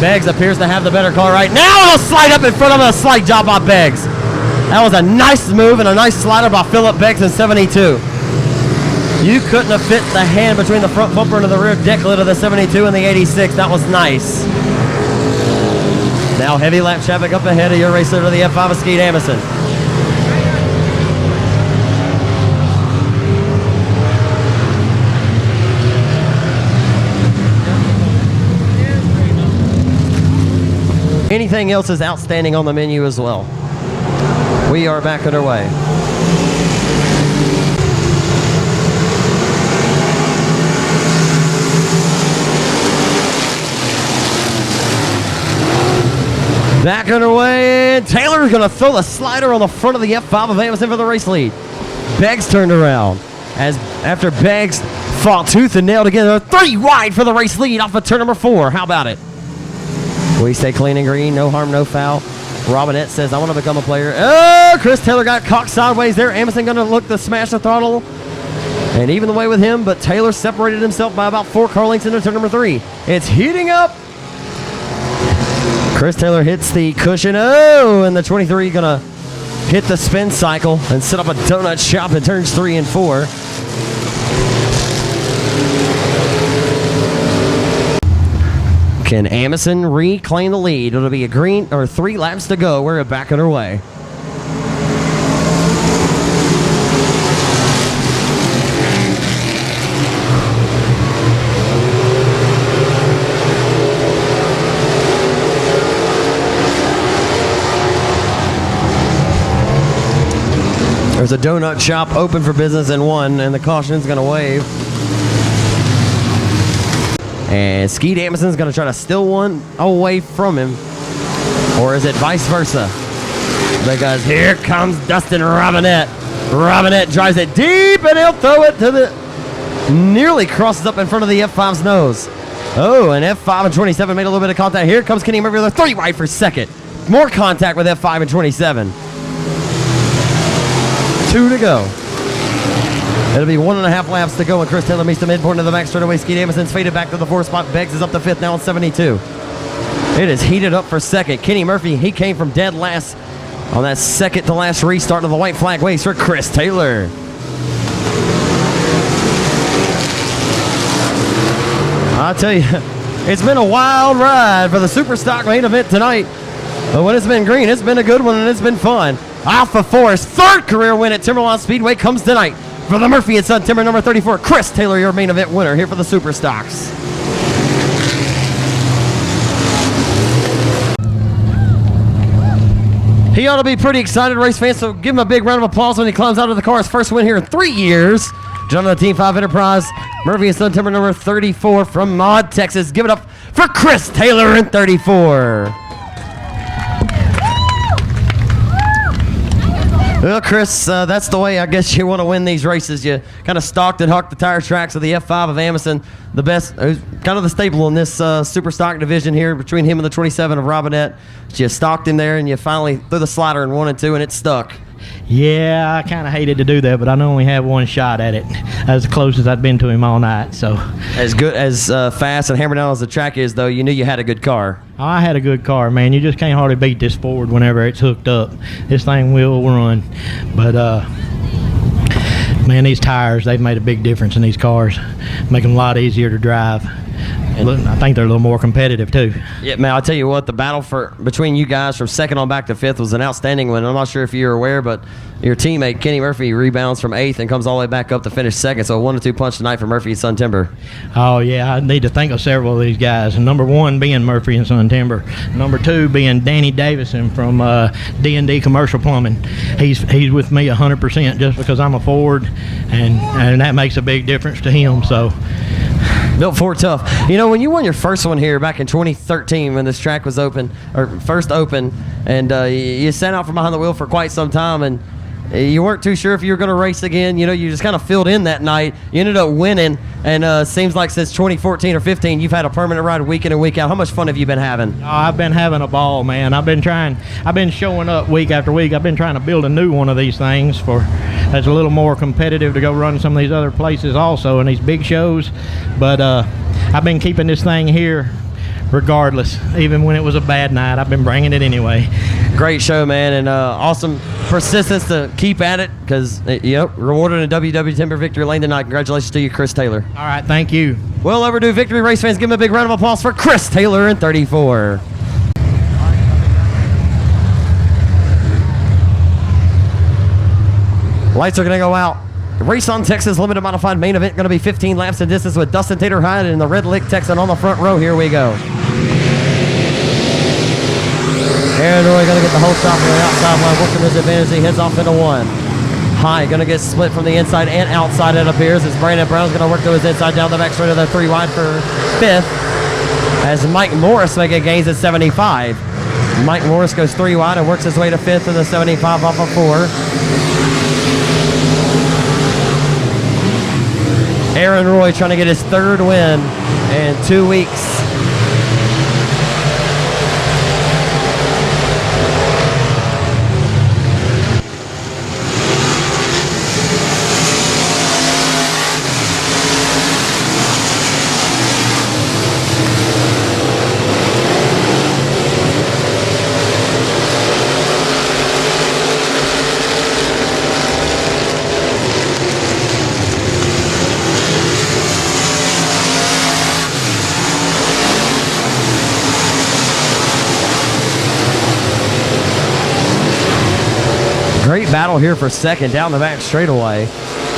Beggs appears to have the better car right now. It'll slide up in front of him. A slight job by Beggs. That was a nice move and a nice slider by Philip Beggs in 72. You couldn't have fit the hand between the front bumper and the rear deck lid of the 72 and the 86. That was nice. Now heavy lap traffic up ahead of your racer to the F5 of Skeet Amundsen. Anything else is outstanding on the menu as well. We are back underway. Back underway, and Taylor's going to throw the slider on the front of the F5 of Amundsen for the race lead. Beggs turned around as after Beggs fought tooth and nail together. 3 wide for the race lead off of turn number 4. How about it? We stay clean and green, no harm, no foul. Robinette says, I want to become a player. Oh, Chris Taylor got caught sideways there. Amundsen going to look to smash the throttle and even the way with him, but Taylor separated himself by about 4 car lengths into turn number 3. It's heating up. Chris Taylor hits the cushion. Oh, and the 23 going to hit the spin cycle and set up a donut shop in turns 3 and 4. Can Amundsen reclaim the lead? It'll be a green or 3 laps to go. We're back underway. There's a donut shop open for business in 1, and the caution's going to wave. And Skeet Amundsen's going to try to steal one away from him. Or is it vice versa? Because here comes Dustin Robinette. Robinette drives it deep, and he'll throw it to the... Nearly crosses up in front of the F5's nose. Oh, and F5 and 27 made a little bit of contact. Here comes Kenny Murphy with a 3 right for second. More contact with F5 and 27. 2 to go. It'll be 1.5 laps to go, and Chris Taylor meets the midpoint of the back straightaway. Skeet Amundsen's faded back to the 4th spot. Beggs is up to 5th now in 72. It is heated up for second. Kenny Murphy, he came from dead last on that second to last restart of the white flag race for Chris Taylor. I'll tell you, it's been a wild ride for the Super Stock main event tonight. But when it's been green, it's been a good one, and it's been fun. Alpha Force, 3rd career win at Timberline Speedway comes tonight. For the Murphy and Son Timber number 34, Chris Taylor, your main event winner here for the Super Stocks. He ought to be pretty excited, race fans, so give him a big round of applause when he climbs out of the car. His first win here in 3 years. John of the Team 5 Enterprise, Murphy and Son Timber number 34 from Maud, Texas. Give it up for Chris Taylor in 34. Well, Chris, that's the way I guess you want to win these races. You kind of stalked and hucked the tire tracks of the F5 of Amundsen, the best, kind of the staple in this super stock division here between him and the 27 of Robinette. You stalked him there, and you finally threw the slider in 1 and 2, and it stuck. Yeah, I kind of hated to do that, but I only had one shot at it. As close as I'd been to him all night. So, as good as fast and hammered down as the track is, though, you knew you had a good car. I had a good car, man. You just can't hardly beat this Ford whenever it's hooked up. This thing will run. But, man, these tires, they've made a big difference in these cars. Make them a lot easier to drive. And I think they're a little more competitive, too. Yeah, man, I'll tell you what, the battle between you guys from second on back to fifth was an outstanding one. I'm not sure if you're aware, but your teammate, Kenny Murphy, rebounds from eighth and comes all the way back up to finish second. So a 1-2 punch tonight for Murphy and Sun Timber. Oh, yeah, I need to think of several of these guys. And number 1 being Murphy and Sun Timber. Number 2 being Danny Davison from D&D Commercial Plumbing. He's with me 100% just because I'm a Ford, and that makes a big difference to him. So. Built Ford tough. You know, when you won your first one here back in 2013 when this track was open, or first open, and you sat out from behind the wheel for quite some time, and you weren't too sure if you were going to race again. You know, you just kind of filled in that night. You ended up winning, and seems like since 2014 or 15, you've had a permanent ride week in and week out. How much fun have you been having? Oh, I've been having a ball, man. I've been showing up week after week. I've been trying to build a new one of these things that's a little more competitive to go run some of these other places also in these big shows. But I've been keeping this thing here regardless. Even when it was a bad night, I've been bringing it anyway. Great show, man, and awesome persistence to keep at it because, rewarded in a WW Timber victory lane tonight. Congratulations to you, Chris Taylor. All right, thank you. Well overdue victory, race fans. Give him a big round of applause for Chris Taylor in 34. Lights are going to go out. Race on Texas Limited Modified main event going to be 15 laps in distance with Dustin Tater Hyde and the Red Lick Texan on the front row. Here we go. Aaron Roy going to get the whole stop from the outside line, working his advantage. He heads off into 1. Hyde going to get split from the inside and outside, it appears, as Brandon Brown's going to work to his inside down the back straight of the 3 wide for 5th. As Mike Morris making gains at 75. Mike Morris goes 3 wide and works his way to 5th in the 75 off of 4. Aaron Roy trying to get his 3rd win in 2 weeks. Great battle here for second down the back straightaway.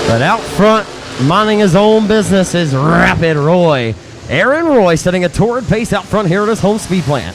But out front, minding his own business, is Rapid Roy. Aaron Roy setting a torrid pace out front here at his home speed plant.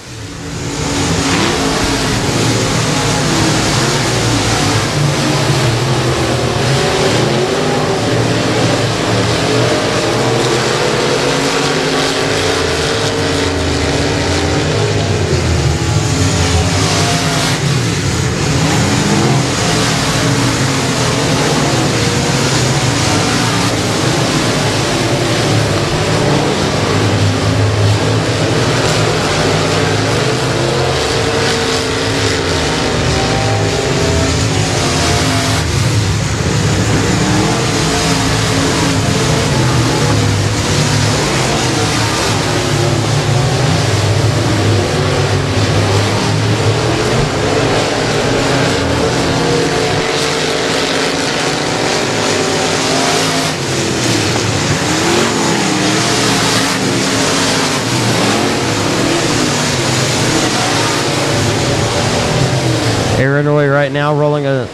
Aaron Roy right now rolling a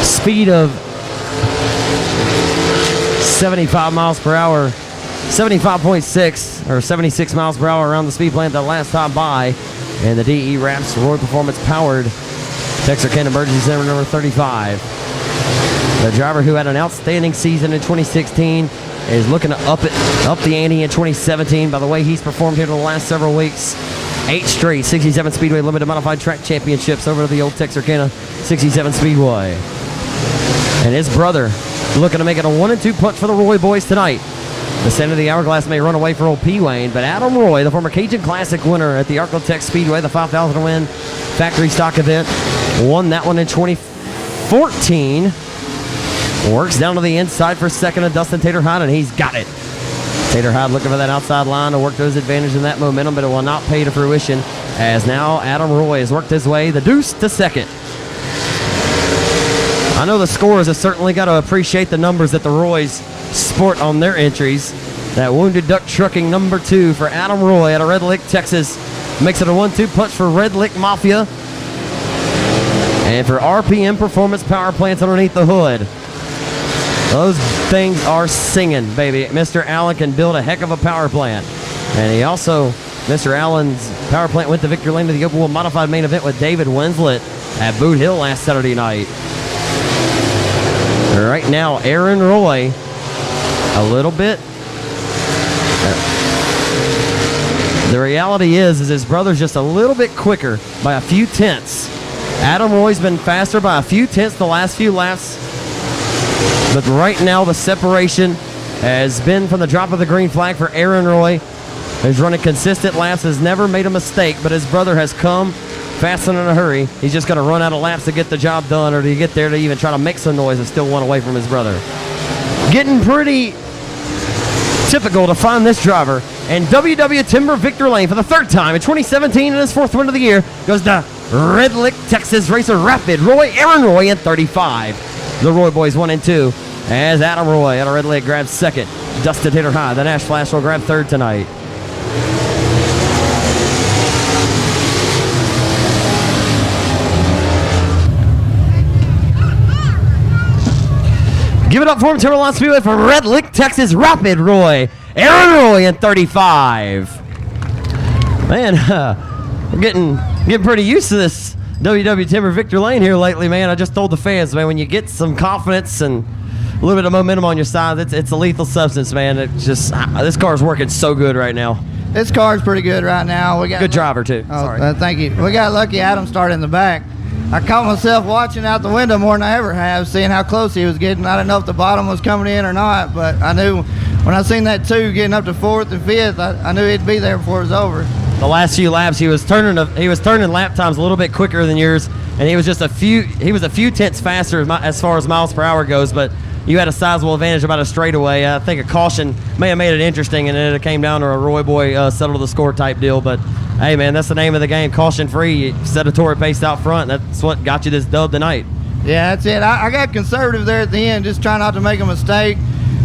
speed of 75 miles per hour, 75.6 or 76 miles per hour around the speed plant the last time by. And the DE Wraps Roy Performance powered Texarkana Emergency Center number 35. The driver who had an outstanding season in 2016 is looking to up the ante in 2017 by the way he's performed here in the last several weeks. 8 straight 67 Speedway Limited Modified Track Championships over to the old Texarkana 67 Speedway. And his brother looking to make it a 1-2 punch for the Roy boys tonight. The center of the hourglass may run away for old P. Wayne, but Adam Roy, the former Cajun Classic winner at the Arcotech Speedway, the 5,000 win factory stock event, won that one in 2014. Works down to the inside for second of Dustin Tater Hyde, and he's got it. Tater Hyde looking for that outside line to work to his advantage in that momentum, but it will not pay to fruition as now Adam Roy has worked his way the deuce to second. I know the scorers have certainly got to appreciate the numbers that the Roys sport on their entries. That Wounded Duck Trucking number 2 for Adam Roy out of Red Lick, Texas. Makes it a 1-2 punch for Red Lick Mafia. And for RPM Performance Power Plants underneath the hood. Those things are singing, baby. Mr. Allen can build a heck of a power plant. And he also, Mr. Allen's power plant went to Victor Lane to the Open Wheel Modified main event with David Winslet at Boot Hill last Saturday night. Right now, Aaron Roy, a little bit. The reality is his brother's just a little bit quicker by a few tenths. Adam Roy's been faster by a few tenths the last few laps. But right now, the separation has been from the drop of the green flag for Aaron Roy. He's running consistent laps, has never made a mistake, but his brother has come fast and in a hurry. He's just going to run out of laps to get the job done or to get there to even try to make some noise and still one away from his brother. Getting pretty typical to find this driver. And WW Timber Victor Lane for the third time in 2017 and his fourth win of the year goes to Red Lick, Texas racer Rapid Roy, Aaron Roy in 35. The Roy boys 1 and 2 as Adam Roy out of Red Lick grabs second. Dustin Tater High, the Nash Flash will grab third tonight. Give it up for him, Timberline Speedway for Red Lick, Texas, Rapid Roy, Aaron Roy in 35. Man, we're getting pretty used to this WW Timber Victor Lane here lately, man. I just told the fans, man, when you get some confidence and a little bit of momentum on your side, it's a lethal substance, man. It's just, this car is working so good right now. This car's pretty good right now. We got good driver, too. Oh, thank you. We got lucky Adam started in the back. I caught myself watching out the window more than I ever have, seeing how close he was getting. I didn't know if the bottom was coming in or not, but I knew when I seen that 2 getting up to 4th and 5th, I knew he'd be there before it was over. The last few laps, he was turning lap times a little bit quicker than yours, and he was just a few tenths faster as far as miles per hour goes, but you had a sizable advantage about a straightaway. I think a caution may have made it interesting, and then it came down to a Roy boy settle the score type deal, but hey, man, that's the name of the game, caution-free. You set a torrid pace out front, and that's what got you this dub tonight. Yeah, that's it. I got conservative there at the end, just trying not to make a mistake.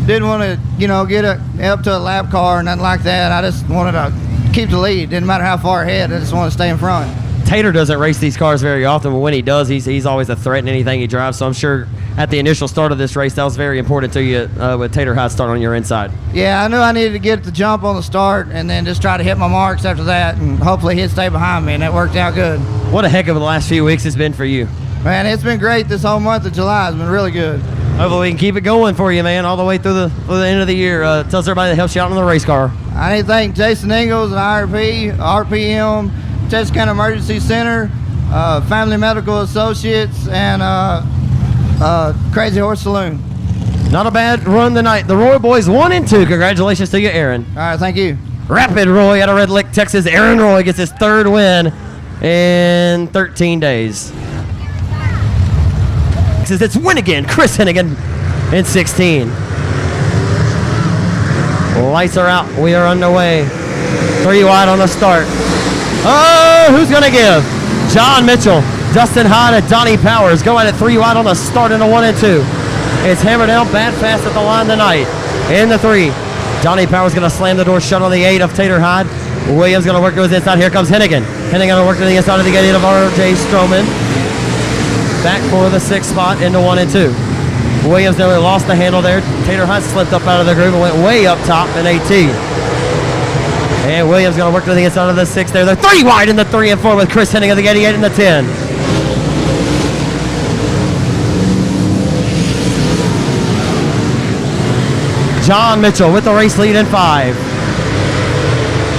Didn't want to, get up to a lap car or nothing like that. I just wanted to keep the lead. Didn't matter how far ahead. I just wanted to stay in front. Tater doesn't race these cars very often, but when he does, he's always a threat in anything he drives. So I'm sure at the initial start of this race, that was very important to you with Tater High start on your inside. Yeah, I knew I needed to get the jump on the start and then just try to hit my marks after that, and hopefully he'd stay behind me, and that worked out good. What a heck of the last few weeks it's been for you. Man, it's been great this whole month of July. It's been really good. Hopefully we can keep it going for you, man, all the way through the end of the year. Tell us everybody that helps you out on the race car. I need to thank Jason Ingalls and IRP, RPM, Texarkana Emergency Center, Family Medical Associates, and Crazy Horse Saloon. Not a bad run tonight. The Roy boys 1 and 2. Congratulations to you, Aaron. All right, thank you. Rapid Roy out of Red Lick, Texas. Aaron Roy gets his 3rd win in 13 days. It's win again. Chris Hennigan in 16. Lights are out. We are underway. 3 wide on the start. Oh, who's going to give? John Mitchell, Dustin Hyde, and Donnie Powers go at it 3 wide on the start in a 1 and 2. It's hammered down bad fast at the line tonight. In the 3. Donnie Powers going to slam the door shut on the 8 of Tater Hyde. Williams going to work to his inside. Here comes Hennigan. Hennigan going to work to the inside of the gate of R.J. Stroman. Back for the 6th spot into 1 and 2. Williams nearly lost the handle there. Tater Hyde slipped up out of the groove and went way up top in 18. And Williams going to work to the inside of the 6 there. They're 3 wide in the 3 and 4 with Chris Henning of the 88 in the 10. John Mitchell with the race lead in 5.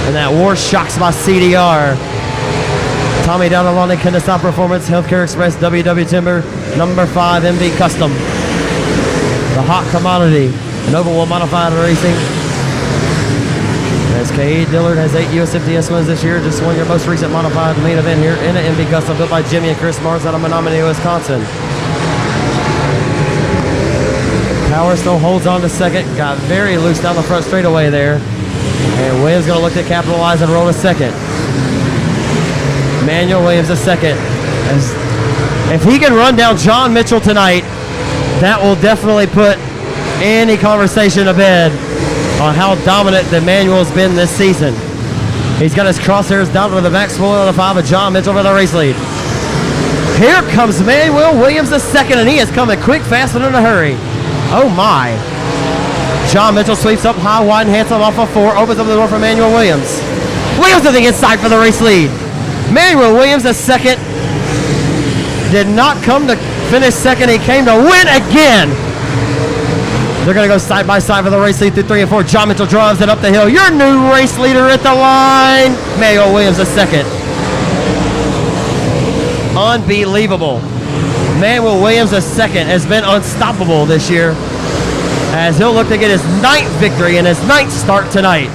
And that War Shocks by CDR Tommy down along the Kennesaw Performance, Healthcare Express, WW Timber, number 5, MV Custom. The hot commodity, Nova Will Modified Racing. As K.E. Dillard has 8 USMTS wins this year, just won your most recent modified main event here in an MV Custom built by Jimmy and Chris Mars out of Menominee, Wisconsin. Power still holds on to second, got very loose down the front straightaway there. And Williams going to look to capitalize and roll to second. Manuel Williams a second. If he can run down John Mitchell tonight, that will definitely put any conversation to bed on how dominant the Manuel's been this season. He's got his crosshairs down to the back spoiler of the 5 of John Mitchell for the race lead. Here comes Manuel Williams a second, and he is coming quick, fast, and in a hurry. Oh my. John Mitchell sweeps up high, wide, and handsome off of 4, opens up the door for Manuel Williams. Williams to the inside for the race lead. Manuel Williams a second. Did not come to finish second, he came to win again. They're going to go side by side for the race lead through 3 and 4. John Mitchell drives it up the hill. Your new race leader at the line. Manuel Williams a second. Unbelievable. Manuel Williams a second has been unstoppable this year, as he'll look to get his 9th victory and his 9th start tonight.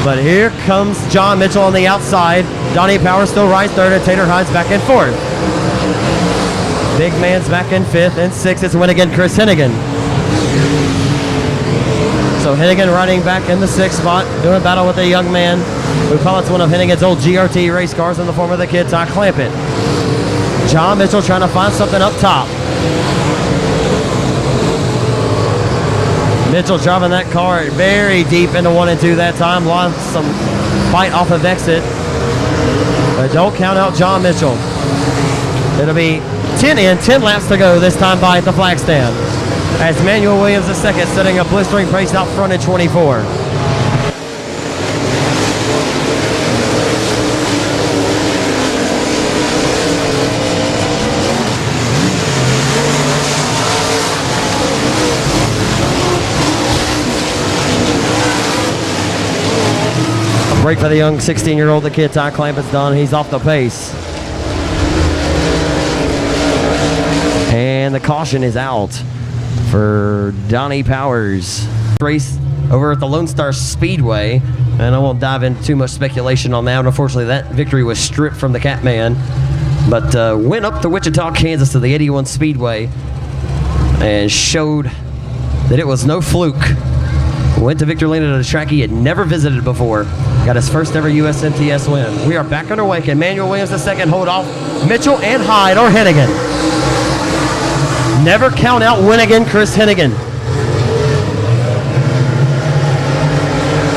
But here comes John Mitchell on the outside. Donnie Powers still rides 3rd, and Tater Hines back in 4th. Big man's back in 5th, and 6th is Winnigan Chris Hennigan. So Hennigan riding back in the 6th spot, doing battle with a young man who pilots one of Hennigan's old GRT race cars in the form of the kid Ty Clampett. John Mitchell trying to find something up top. Mitchell driving that car very deep into 1 and 2 that time. Lost some fight off of exit. But don't count out John Mitchell. It'll be 10 in, 10 laps to go this time by at the flag stand, as Manuel Williams II setting a blistering pace out front at 24. A break for the young 16-year-old, the kid Ty Clampett's done. He's off the pace. And the caution is out for Donnie Powers. Race over at the Lone Star Speedway, and I won't dive into too much speculation on that. Unfortunately, that victory was stripped from the Catman, but went up to Wichita, Kansas to the 81 Speedway and showed that it was no fluke. Went to Victor Lane at a track he had never visited before. Got his first ever USMTS win. We are back underway. Can Manuel Williams II hold off Mitchell and Hyde or Hennigan? Never count out Winnigan Chris Hennigan.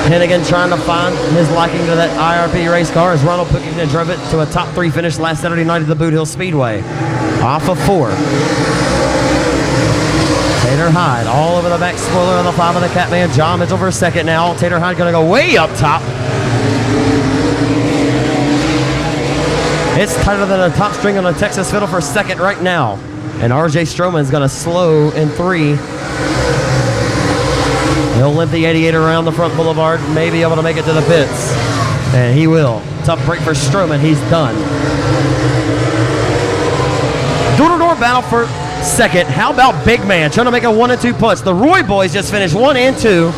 Hennigan trying to find his liking to that IRP race car as Ronald Pilkington drove it to a top 3 finish last Saturday night at the Boot Hill Speedway. Off of 4. Tater Hyde all over the back spoiler on the 5 of the Catman. John Mitchell for a second now. Tater Hyde going to go way up top. It's tighter than a top string on a Texas fiddle for second right now. And RJ Stroman's going to slow in 3. He'll limp the 88 around the front boulevard, may be able to make it to the pits. And he will. Tough break for Stroman. He's done. Door-to-door battle for second. How about Big Man trying to make a 1 and 2 punch? The Roy boys just finished 1 and 2.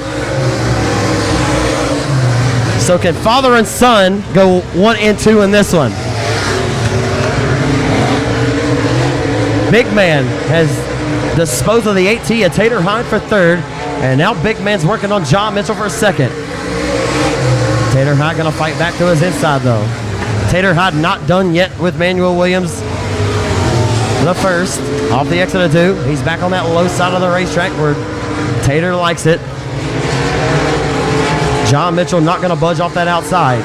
So can father and son go 1 and 2 in this one? Big Man has disposed of the 8T at Tater Hyde for 3rd. And now Big Man's working on John Mitchell for 2nd. Tater Hyde going to fight back to his inside though. Tater Hyde not done yet with Manuel Williams. The 1st, off the exit of 2. He's back on that low side of the racetrack where Tater likes it. John Mitchell not going to budge off that outside.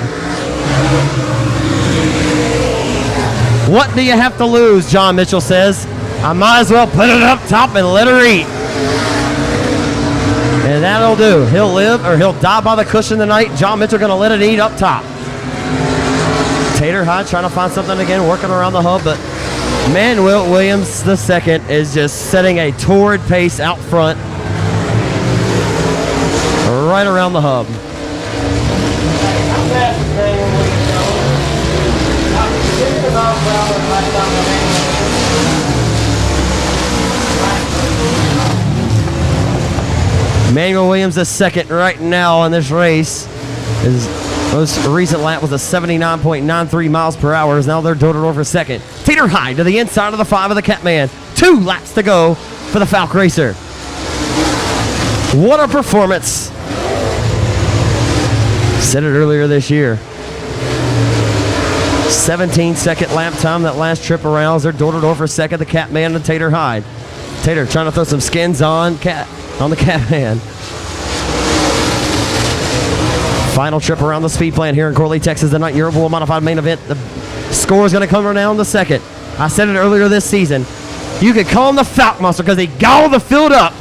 What do you have to lose, John Mitchell says. I might as well put it up top and let her eat. And that'll do. He'll live or he'll die by the cushion tonight. John Mitchell going to let it eat up top. Tater Hyde trying to find something again, working around the hub, but Manuel Williams II is just setting a torrid pace out front, right around the hub. Manuel Williams is second right now in this race. His most recent lap was a 79.93 miles per hour. Now they're door-to-door for second. Tater Hyde to the inside of the 5 of the Catman. 2 laps to go for the Falk Racer. What a performance. Said it earlier this year. 17-second lap time that last trip around. They're door-to-door for second. The Catman and Tater Hyde. Tater trying to throw some skins on the Catman. Final trip around the speed plant here in Corley, Texas. The night Euroball modified main event. The score is going to come around the second. I said it earlier this season. You could call him the Falk Monster because he gobbled the field up.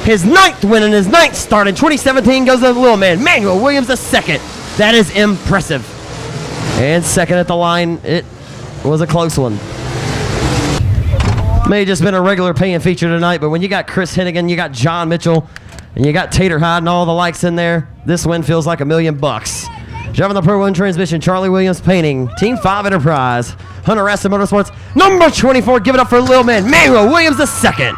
His 9th win and his 9th start in 2017 goes to the little man, Manuel Williams the second. That is impressive. And second at the line, it was a close one. May have just been a regular paying feature tonight, but when you got Chris Hennigan, you got John Mitchell, and you got Tater Hyde and all the likes in there, this win feels like $1 million. Driving the Pro 1 transmission, Charlie Williams Painting, Team 5 Enterprise, Hunter Raston Motorsports, number 24, give it up for little man, Manuel Williams the second.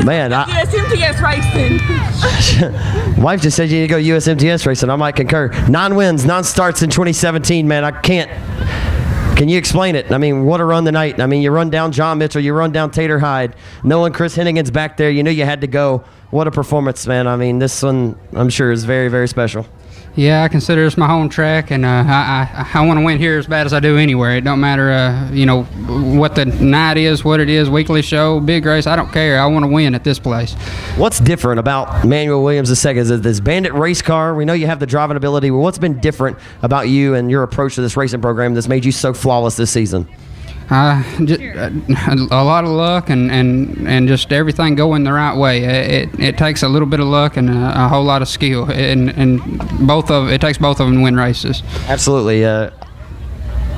Man, USMTS racing. Wife just said you need to go USMTS racing. I might concur. 9 wins, 9 starts in 2017, man. I can't. Can you explain it? I mean, what a run tonight. I mean, you run down John Mitchell, you run down Tater Hyde. Knowing Chris Hennigan's back there, you knew you had to go. What a performance, man. I mean, this one, I'm sure, is very, very special. Yeah, I consider this my home track, and I want to win here as bad as I do anywhere. It don't matter, what the night is, what it is, weekly show, big race. I don't care. I want to win at this place. What's different about Manuel Williams II? Is it this Bandit race car? We know you have the driving ability. Well, what's been different about you and your approach to this racing program that's made you so flawless this season? Just, a lot of luck and just everything going the right way. It takes a little bit of luck and a whole lot of skill, and it takes both of them to win races. Absolutely.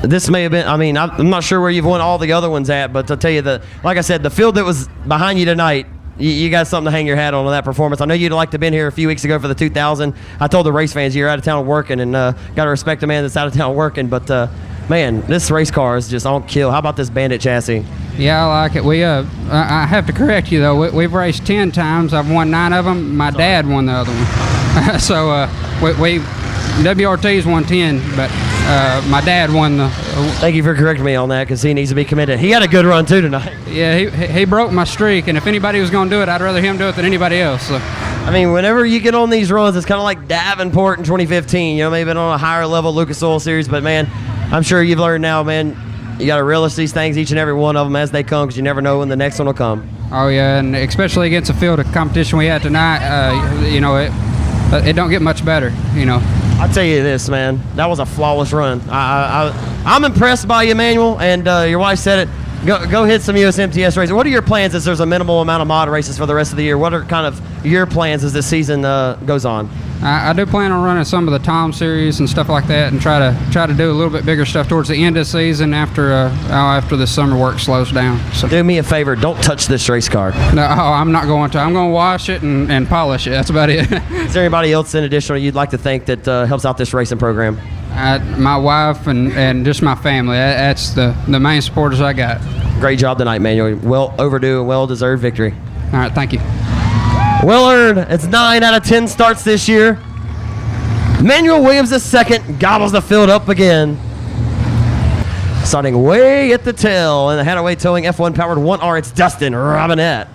This may have been, I mean, I'm not sure where you've won all the other ones at, but to tell you like I said, the field that was behind you tonight, you got something to hang your hat on that performance. I know you'd like to have been here a few weeks ago for the 2000. I told the race fans you're out of town working, and got to respect a man that's out of town working, but man, this race car is just on kill. How about this Bandit chassis? Yeah, I like it. I have to correct you, though. We've raced 10 times. I've won 9 of them. My dad won the other one. So WRT's won 10, but my dad won the... Thank you for correcting me on that, because he needs to be commended. He had a good run, too, tonight. Yeah, he broke my streak, and if anybody was going to do it, I'd rather him do it than anybody else. So. I mean, whenever you get on these runs, it's kind of like Davenport in 2015. Maybe been on a higher level Lucas Oil Series, but, man, I'm sure you've learned now, man, you got to relish these things, each and every one of them as they come, because you never know when the next one will come. Oh, yeah, and especially against the field of competition we had tonight, it don't get much better, I'll tell you this, man, that was a flawless run. I'm impressed by you, Manuel, and your wife said it. Go hit some USMTS races. What are your plans as there's a minimal amount of mod races for the rest of the year? What are kind of your plans as this season goes on? I do plan on running some of the Tom series and stuff like that, and try to do a little bit bigger stuff towards the end of the season after the summer work slows down. So. Do me a favor, don't touch this race car. No, I'm not going to. I'm going to wash it and polish it. That's about it. Is there anybody else in addition you'd like to thank that helps out this racing program? My wife and just my family. That's the main supporters I got. Great job tonight, Manuel. Well overdue and well-deserved victory. All right, thank you. Well earned. It's 9 out of 10 starts this year. Manuel Williams II gobbles the field up again. Starting way at the tail in the Hadaway Towing F1 powered 1R, it's Dustin Robinette.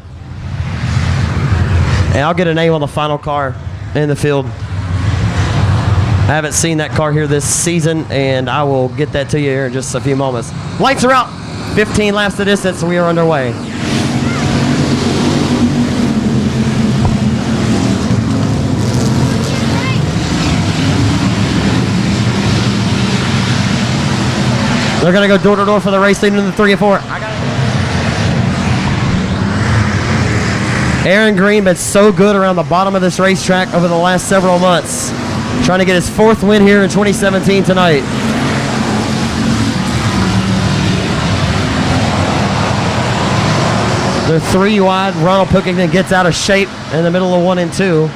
And I'll get a name on the final car in the field. I haven't seen that car here this season, and I will get that to you here in just a few moments. Lights are out. 15 laps the distance, and we are underway. They're going to go door to door for the race leading in the 3 and 4. Aaron Green been so good around the bottom of this racetrack over the last several months. Trying to get his 4th win here in 2017 tonight. They're 3 wide. Ronald Pilkington gets out of shape in the middle of 1 and 2.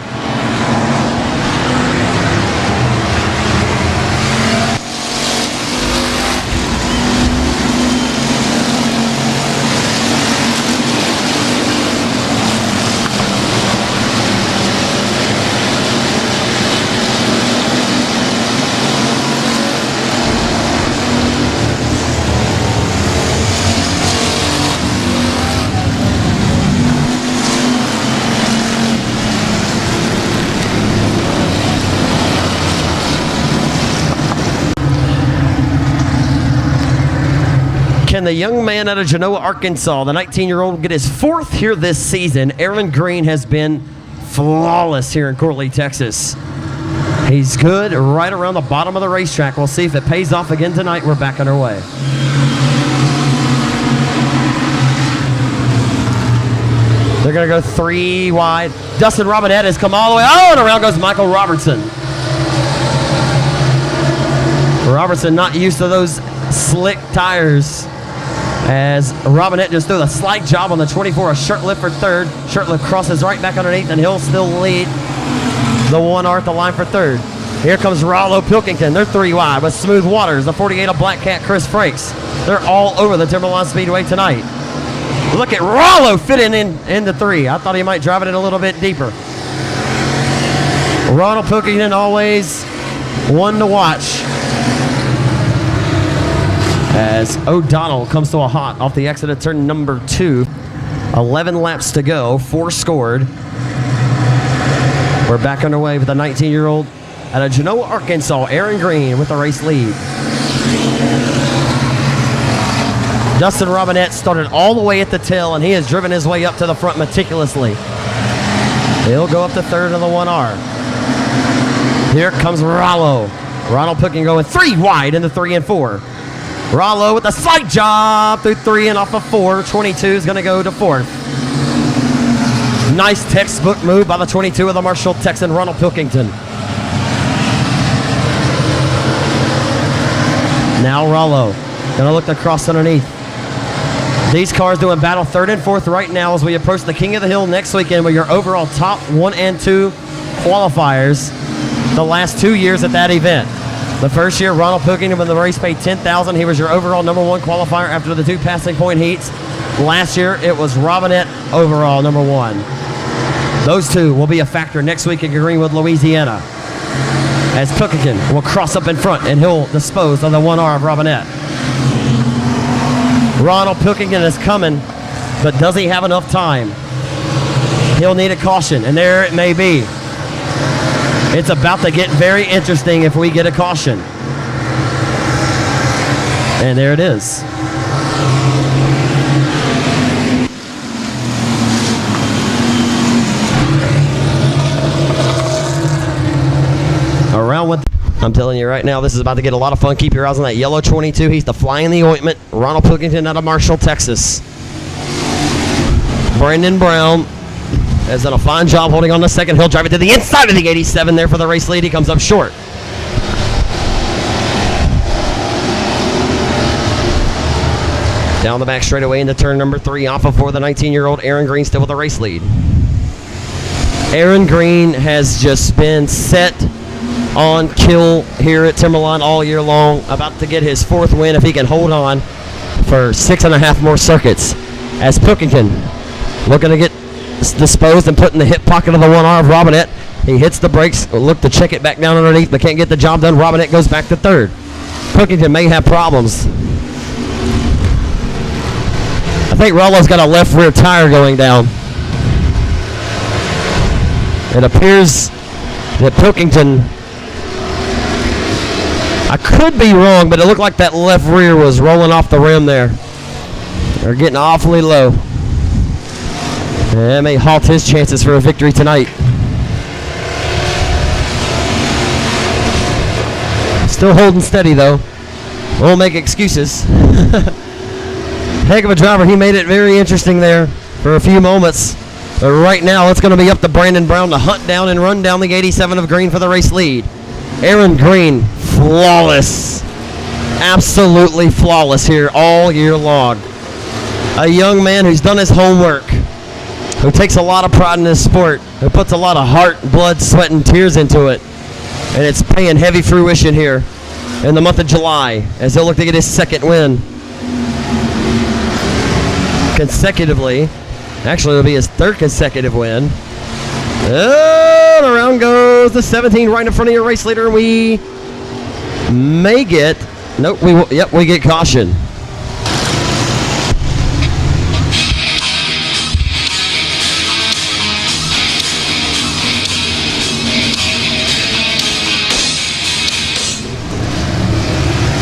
the young man out of Genoa, Arkansas. The 19-year-old will get his 4th here this season. Aaron Green has been flawless here in Corley, Texas. He's good right around the bottom of the racetrack. We'll see if it pays off again tonight. We're back underway. They're going to go 3 wide. Dustin Robinette has come all the way. Oh, and around goes Michael Robertson. Robertson not used to those slick tires, as Robinette just threw a slight job on the 24. A Shirtlift for 3rd. Shirtlift crosses right back underneath, and he'll still lead the 1R at the line for 3rd. Here comes Rollo Pilkington. They're 3 wide with Smooth Waters, the 48 of Black Cat, Chris Franks. They're all over the Timberline Speedway tonight. Look at Rollo fitting into 3. I thought he might drive it in a little bit deeper. Ronald Pilkington always one to watch, as O'Donnell comes to a halt off the exit of turn number 2. 11 laps to go, 4 scored. We're back underway with the 19-year-old out of Genoa, Arkansas, Aaron Green with the race lead. Dustin Robinette started all the way at the tail, and he has driven his way up to the front meticulously. He'll go up to 3rd of the 1R. Here comes Rollo. Ronald Pilkington going 3 wide into 3 and 4. Rollo with a slight job through 3 and off of 4. 22 is going to go to 4th. Nice textbook move by the 22 of the Marshall Texan, Ronald Pilkington. Now Rollo going to look to cross underneath. These cars doing battle 3rd and 4th right now as we approach the King of the Hill next weekend with your overall top 1 and 2 qualifiers the last 2 years at that event. The first year, Ronald Pilkington, when the race paid $10,000, he was your overall number 1 qualifier after the 2 passing point heats. Last year, it was Robinette overall number 1. Those 2 will be a factor next week in Greenwood, Louisiana, as Pilkington will cross up in front and he'll dispose of the 1R of Robinette. Ronald Pilkington is coming, but does he have enough time? He'll need a caution, and there it may be. It's about to get very interesting if we get a caution. And there it is. Around with, I'm telling you right now, this is about to get a lot of fun. Keep your eyes on that yellow 22. He's the fly in the ointment. Ronald Pilkington out of Marshall, Texas. Brandon Brown has done a fine job holding on the second. He'll drive it to the inside of the 87 there for the race lead. He comes up short. Down the back straightaway into turn number 3 off of 4. The 19-year-old Aaron Green still with the race lead. Aaron Green has just been set on kill here at Timberline all year long. About to get his 4th win if he can hold on for 6.5 more circuits. As Pilkington looking to get disposed and put in the hip pocket of the 1R of Robinette. He hits the brakes, look to check it back down underneath, but can't get the job done. Robinette goes back to 3rd. Pilkington may have problems. I think Rollo's got a left rear tire going down. It appears that Pilkington, I could be wrong, but it looked like that left rear was rolling off the rim there. They're getting awfully low. That may halt his chances for a victory tonight. Still holding steady though. Won't make excuses. Heck of a driver. He made it very interesting there for a few moments. But right now it's going to be up to Brandon Brown to hunt down and run down the 87 of Green for the race lead. Aaron Green, flawless. Absolutely flawless here all year long. A young man who's done his homework, who takes a lot of pride in this sport, who puts a lot of heart, blood, sweat, and tears into it. And it's paying heavy fruition here in the month of July as he'll look to get his 2nd win consecutively. Actually, it'll be his 3rd consecutive win. And around goes the 17 right in front of your race leader. We may get, nope, we get caution.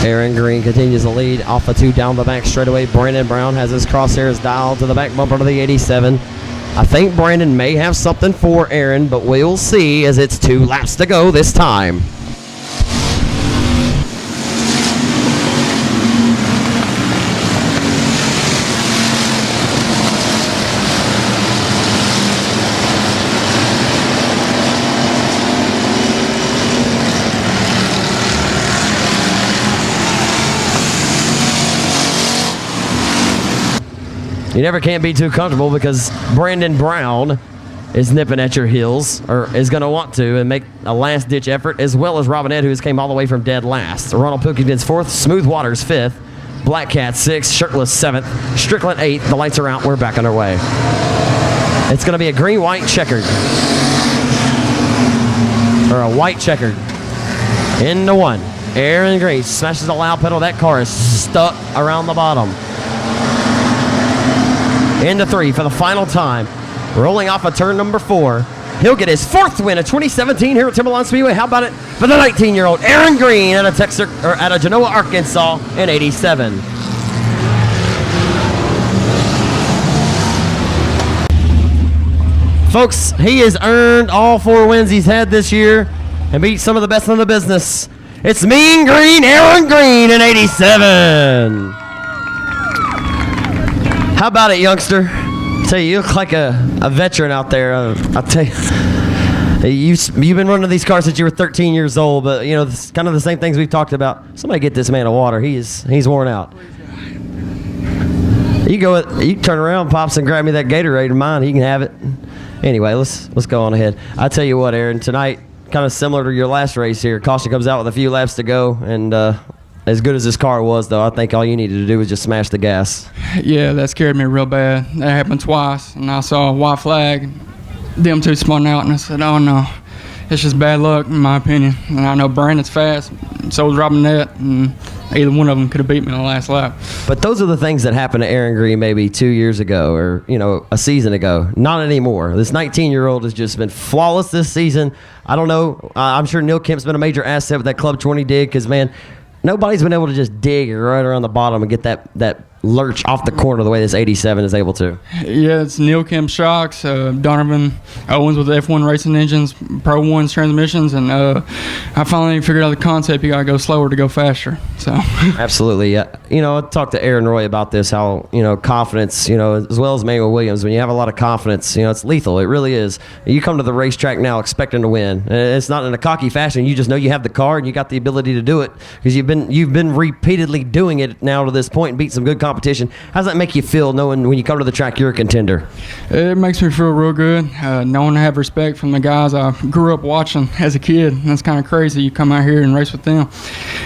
Aaron Green continues to lead off of 2 down the back straightaway. Brandon Brown has his crosshairs dialed to the back bumper to the 87. I think Brandon may have something for Aaron, but we'll see as it's 2 laps to go this time. You never can't be too comfortable because Brandon Brown is nipping at your heels, or is going to want to, and make a last-ditch effort, as well as Robinette, who has came all the way from dead last. Ronald Pilkington's 4th, Smooth Waters 5th, Black Cat 6th, Shirtless 7th, Strickland 8th. The lights are out. We're back underway. It's going to be a green-white checkered, or a white checkered. Into 1. Aaron Green smashes the loud pedal. That car is stuck around the bottom. Into 3 for the final time. Rolling off of turn number 4. He'll get his 4th win of 2017 here at Timberline Speedway. How about it for the 19-year-old Aaron Green out of Genoa, Arkansas in 87. Folks, he has earned all 4 wins he's had this year and beat some of the best in the business. It's Mean Green Aaron Green in 87. How about it, youngster? I tell you look like a veteran out there. I'll tell you, you've been running these cars since you were 13 years old, but you know, it's kind of the same things we've talked about. Somebody get this man a water. He's worn out. You turn around, Pops, and grab me that Gatorade of mine. He can have it. Anyway, let's go on ahead. I tell you what, Aaron, tonight, kind of similar to your last race here. Caution comes out with a few laps to go, and as good as this car was, though, I think all you needed to do was just smash the gas. Yeah, that scared me real bad. That happened twice, and I saw a white flag. Them 2 spun out, and I said, oh, no. It's just bad luck, in my opinion. And I know Brandon's fast, so was Robinette, and either one of them could have beat me in the last lap. But those are the things that happened to Aaron Green maybe 2 years ago or, a season ago. Not anymore. This 19-year-old has just been flawless this season. I don't know. I'm sure Neil Kemp's been a major asset with that Club 20 dig because, man, nobody's been able to just dig right around the bottom and get that lurch off the corner the way this 87 is able to. Yeah, it's Neil Kemp shocks, Donovan Owens with F1 racing engines, Pro 1's transmissions, and I finally figured out the concept. You got to go slower to go faster. So Absolutely. Yeah. I talked to Aaron Roy about this, how, confidence, as well as Manuel Williams, when you have a lot of confidence, it's lethal. It really is. You come to the racetrack now expecting to win. It's not in a cocky fashion. You just know you have the car and you got the ability to do it because you've been repeatedly doing it now to this point and beat some good competition. How does that make you feel knowing when you come to the track you're a contender? It makes me feel real good, knowing I have respect from the guys I grew up watching as a kid. And that's kind of crazy. You come out here and race with them.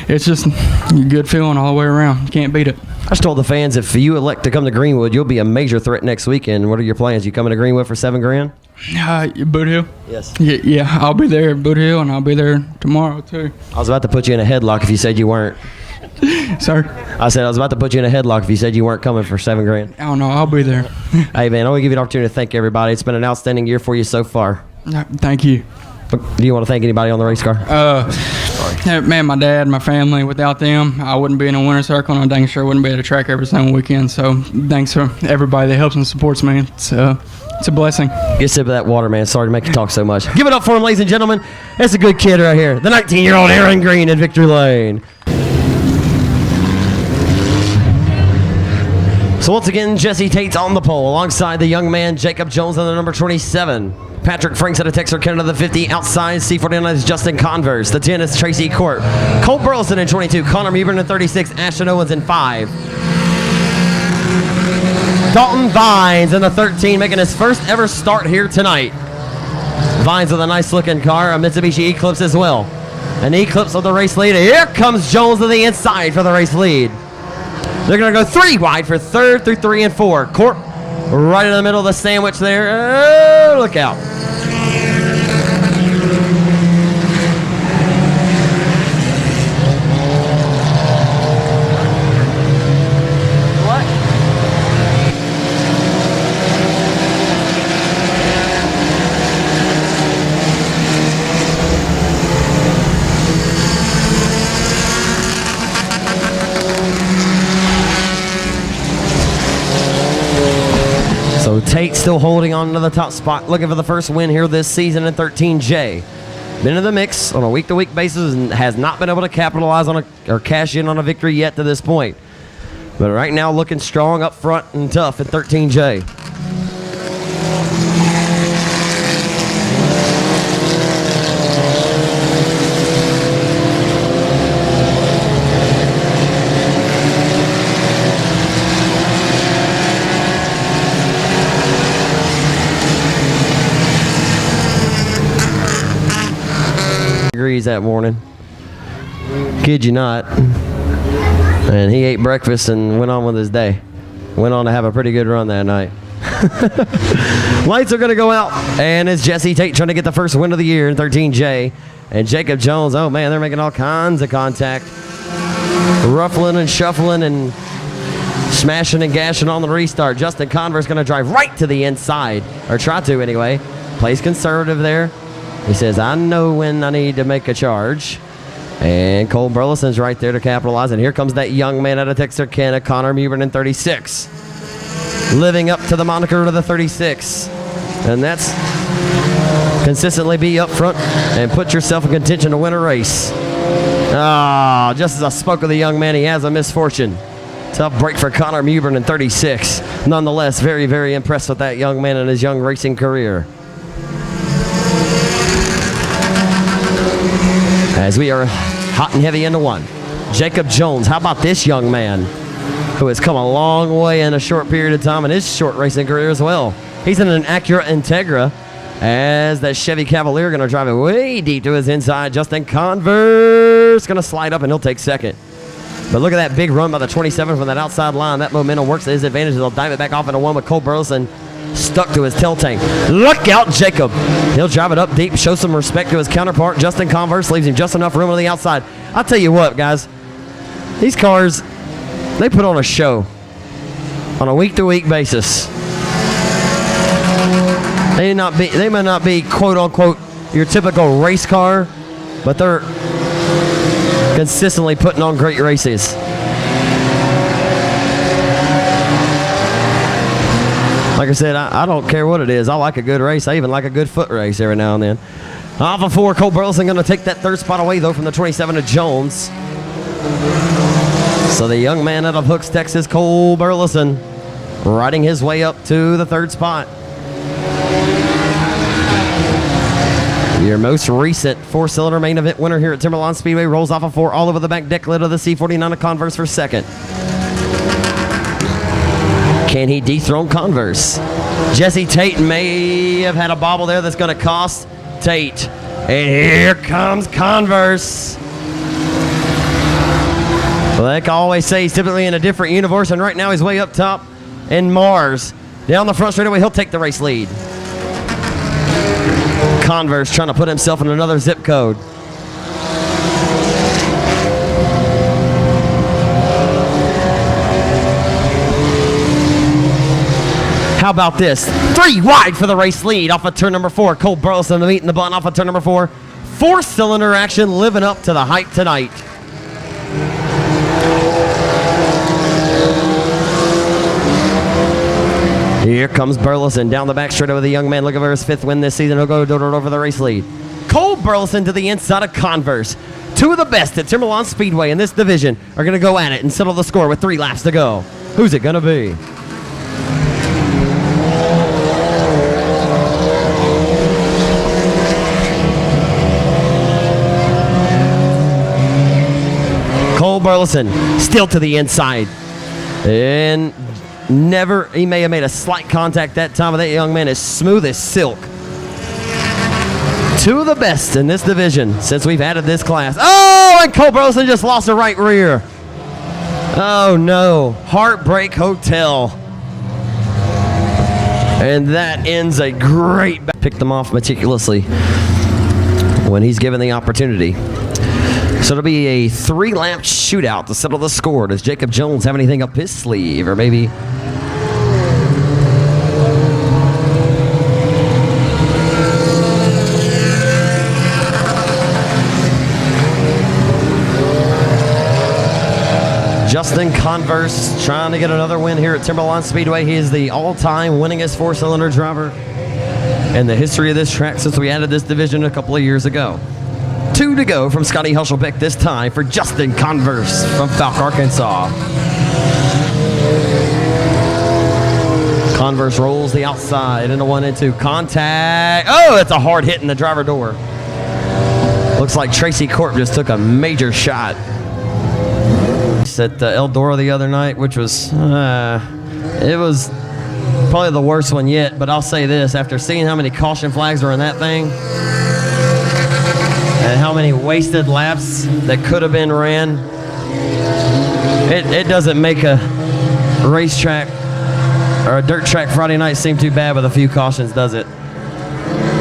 It's just a good feeling all the way around. You can't beat it. I just told the fans if you elect to come to Greenwood, you'll be a major threat next weekend. What are your plans? You coming to Greenwood for $7,000? Boot Hill? Yes. Yeah, I'll be there at Boot Hill, and I'll be there tomorrow, too. I was about to put you in a headlock if you said you weren't. Sorry? I said I was about to put you in a headlock if you said you weren't coming for $7,000. I don't know. I'll be there. Hey, man, I want to give you an opportunity to thank everybody. It's been an outstanding year for you so far. Thank you. Do you want to thank anybody on the race car? Man, my dad, my family. Without them, I wouldn't be in a winner's circle, and I dang sure wouldn't be at a track every single weekend. So thanks for everybody that helps and supports me. It's a blessing. Get a sip of that water, man. Sorry to make you talk so much. Give it up for him, ladies and gentlemen. That's a good kid right here. The 19-year-old Aaron Green in Victory Lane. So once again, Jesse Tate's on the pole alongside the young man Jacob Jones on the number 27. Patrick Franks out of Texarkana Canada, the 50. Outside C49 is Justin Converse. The 10 is Tracy Court. Colt Burleson in 22. Connor Mubern in 36. Ashton Owens in 5. Dalton Vines in the 13, making his first ever start here tonight. Vines with a nice looking car, a Mitsubishi Eclipse as well. An Eclipse of the race lead. Here comes Jones to the inside for the race lead. They're going to go 3 wide for 3rd through 3 and 4. Court right in the middle of the sandwich there. Oh, look out. Tate still holding on to the top spot, looking for the first win here this season in 13J. Been in the mix on a week-to-week basis and has not been able to capitalize on or cash in on a victory yet to this point. But right now looking strong up front and tough at 13J. Degrees that morning. Kid you not. And he ate breakfast and went on with his day. Went on to have a pretty good run that night. Lights are going to go out. And it's Jesse Tate trying to get the first win of the year in 13J. And Jacob Jones, oh man, they're making all kinds of contact. Ruffling and shuffling and smashing and gashing on the restart. Justin Converse going to drive right to the inside. Or try to anyway. Plays conservative there. He says, I know when I need to make a charge. And Cole Burleson's right there to capitalize. And here comes that young man out of Texarkana, Connor Mubern in 36. Living up to the moniker of the 36. And that's consistently be up front and put yourself in contention to win a race. Just as I spoke of the young man, he has a misfortune. Tough break for Connor Mubern in 36. Nonetheless, very, very impressed with that young man and his young racing career. As we are hot and heavy into one. Jacob Jones, how about this young man who has come a long way in a short period of time in his short racing career as well. He's in an Acura Integra as that Chevy Cavalier going to drive it way deep to his inside. Justin Converse going to slide up and he'll take second. But look at that big run by the 27 from that outside line. That momentum works to his advantage. They'll dive it back off into one with Cole Burleson stuck to his tail tank. Look out, Jacob. He'll drive it up deep, show some respect to his counterpart. Justin Converse leaves him just enough room on the outside. I'll tell you what, guys. These cars, they put on a show on a week-to-week basis. They may not be quote-unquote your typical race car, but they're consistently putting on great races. Like I said, I don't care what it is. I like a good race. I even like a good foot race every now and then. Off of 4, Cole Burleson going to take that third spot away, though, from the 27 of Jones. So the young man out of Hooks, Texas, Cole Burleson, riding his way up to the third spot. Your most recent 4-cylinder main event winner here at Timberline Speedway rolls off of 4 all over the back deck lid of the C49 of Converse for second. Can he dethrone Converse? Jesse Tate may have had a bobble there that's going to cost Tate. And here comes Converse. Well, like I always say, he's typically in a different universe, and right now he's way up top in Mars. Down the front straightaway, he'll take the race lead. Converse trying to put himself in another zip code. How about this? 3 wide for the race lead off of turn number 4. Cole Burleson meeting the button off of turn number 4. 4-cylinder action living up to the hype tonight. Here comes Burleson down the back straight over the young man looking for his 5th win this season. He'll go over the race lead. Cole Burleson to the inside of Converse. 2 of the best at Timberline Speedway in this division are going to go at it and settle the score with 3 laps to go. Who's it going to be? Cole Burleson still to the inside. And he may have made a slight contact that time, but that young man is smooth as silk. 2 of the best in this division since we've added this class. Oh, and Cole Burleson just lost the right rear. Oh no, Heartbreak Hotel. And that ends a great pick them off meticulously when he's given the opportunity. So it'll be a 3-lap shootout to settle the score. Does Jacob Jones have anything up his sleeve? Or maybe Justin Converse trying to get another win here at Timberline Speedway. He is the all-time winningest four-cylinder driver in the history of this track since we added this division a couple of years ago. 2 to go from Scotty Hushelbeck this time for Justin Converse from Falk, Arkansas. Converse rolls the outside into 1 and 2. Contact. Oh, it's a hard hit in the driver door. Looks like Tracy Corp just took a major shot. At Eldora the other night, which was it was probably the worst one yet, but I'll say this, after seeing how many caution flags were in that thing and how many wasted laps that could have been ran, it doesn't make a racetrack or a dirt track Friday night seem too bad with a few cautions, does it?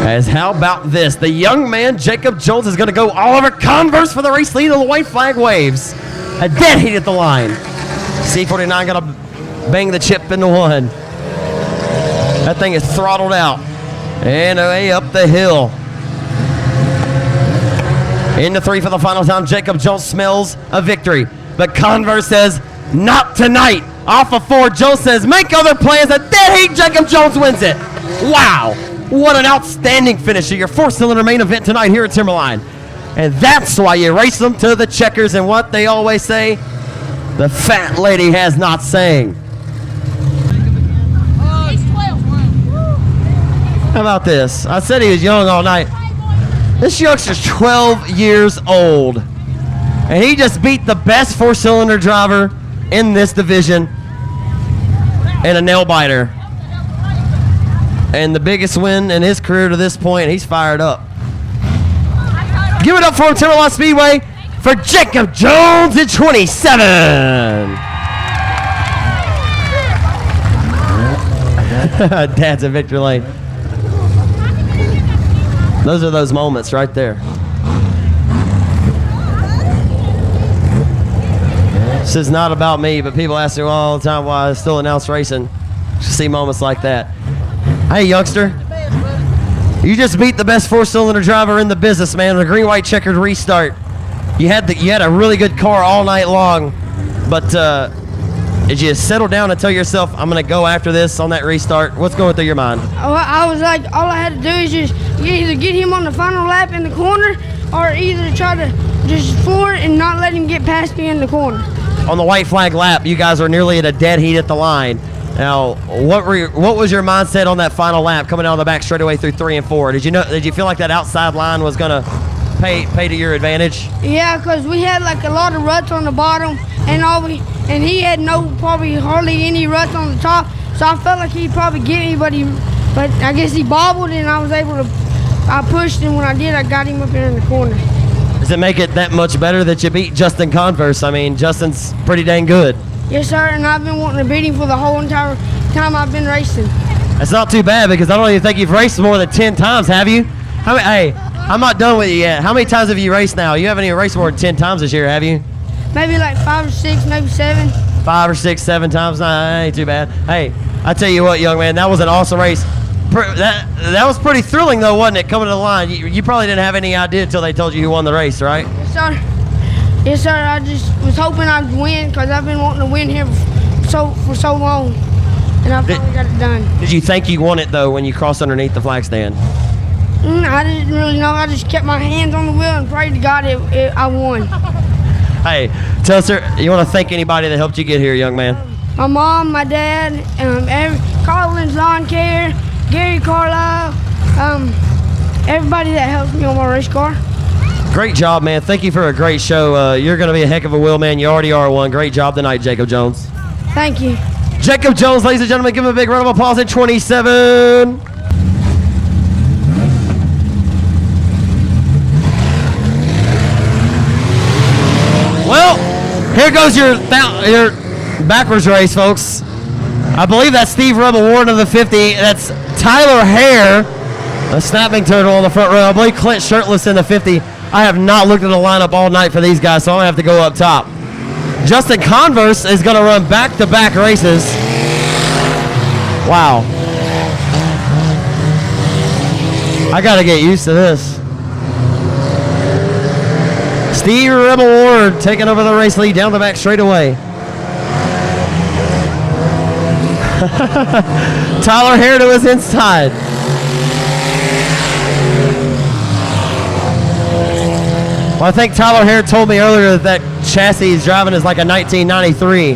As how about this, the young man Jacob Jones is going to go all over Converse for the race lead, and the white flag waves. A dead heat at the line. C49 got to bang the chip into 1. That thing is throttled out. And away up the hill. Into 3 for the final time. Jacob Jones smells a victory. But Converse says, not tonight. Off of 4, Jones says, make other plans. A dead heat, Jacob Jones wins it. Wow. What an outstanding finish to your 4-cylinder main event tonight here at Timberline. And that's why you race them to the checkers, and what they always say, the fat lady has not sang. How about this? I said he was young all night. This youngster's 12 years old, and he just beat the best 4-cylinder driver in this division and a nail biter. And the biggest win in his career to this point, he's fired up. Give it up for him, Timberline Speedway, for Jacob Jones at 27. Dad's at victory lane. Those are those moments right there. This is not about me, but people ask me all the time why I still announce racing. See moments like that. Hey, youngster. You just beat the best 4-cylinder driver in the business, man, with a green-white checkered restart. You had a really good car all night long, but did you settle down and tell yourself, I'm going to go after this on that restart? What's going through your mind? I was like, all I had to do is just either get him on the final lap in the corner or either try to just floor it and not let him get past me in the corner. On the white flag lap, you guys were nearly at a dead heat at the line. Now, what was your mindset on that final lap coming out of the back straightaway through 3 and 4? Did you feel like that outside line was going to pay to your advantage? Yeah, because we had like a lot of ruts on the bottom, and he had probably hardly any ruts on the top. So I felt like he'd probably get me, but I guess he bobbled, and I was able to. I pushed, and when I did, I got him up here in the corner. Does it make it that much better that you beat Justin Converse? I mean, Justin's pretty dang good. Yes, sir, and I've been wanting to beat him for the whole entire time I've been racing. That's not too bad, because I don't even think you've raced more than 10 times, have you? Hey, I'm not done with you yet. How many times have you raced now? You haven't even raced more than 10 times this year, have you? Maybe like 5 or 6, maybe 7. 5 or 6, 7 times? Nah, that ain't too bad. Hey, I tell you what, young man, that was an awesome race. That was pretty thrilling, though, wasn't it, coming to the line? You probably didn't have any idea until they told you who won the race, right? Yes, sir. Yes, sir. I just was hoping I'd win because I've been wanting to win here for so long, and I finally got it done. Did you think you won it, though, when you crossed underneath the flag stand? I didn't really know. I just kept my hands on the wheel and prayed to God I won. Hey, tell us, sir, you want to thank anybody that helped you get here, young man? My mom, my dad, Carlin's Lawn Care, Gary Carlisle, everybody that helped me on my race car. Great job, man. Thank you for a great show. You're going to be a heck of a wheel man. You already are one. Great job tonight, Jacob Jones. Thank you. Jacob Jones, ladies and gentlemen, give him a big round of applause at 27. Well, here goes your backwards race, folks. I believe that's Steve Rebel Warden of the 50. That's Tyler Hare, a snapping turtle on the front row. I believe Clint Shirtless in the 50. I have not looked at the lineup all night for these guys, so I'm going to have to go up top. Justin Converse is going to run back-to-back races. Wow. I got to get used to this. Steve Rebel Ward taking over the race lead down the back straightaway. Tyler Hare to his inside. Well, I think Tyler Hare told me earlier that chassis he's driving is like a 1993.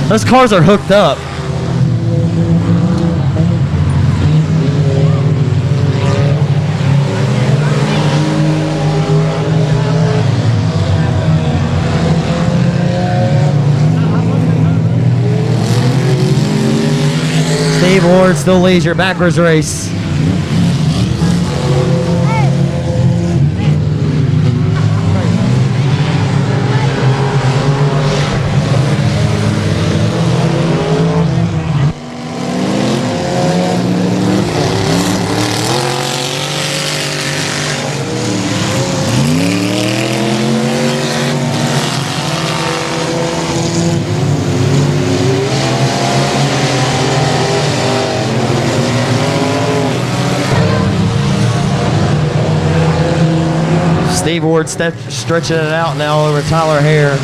Those cars are hooked up. Steve Ward still leads your backwards race. Steve Ward stretching it out now over Tyler Hare.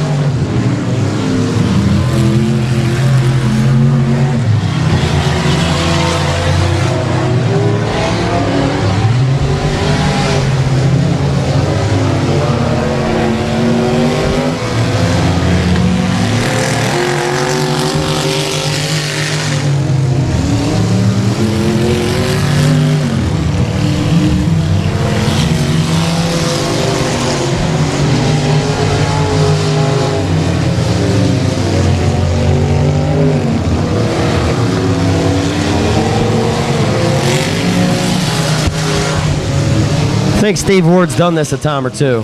I think Steve Ward's done this a time or two.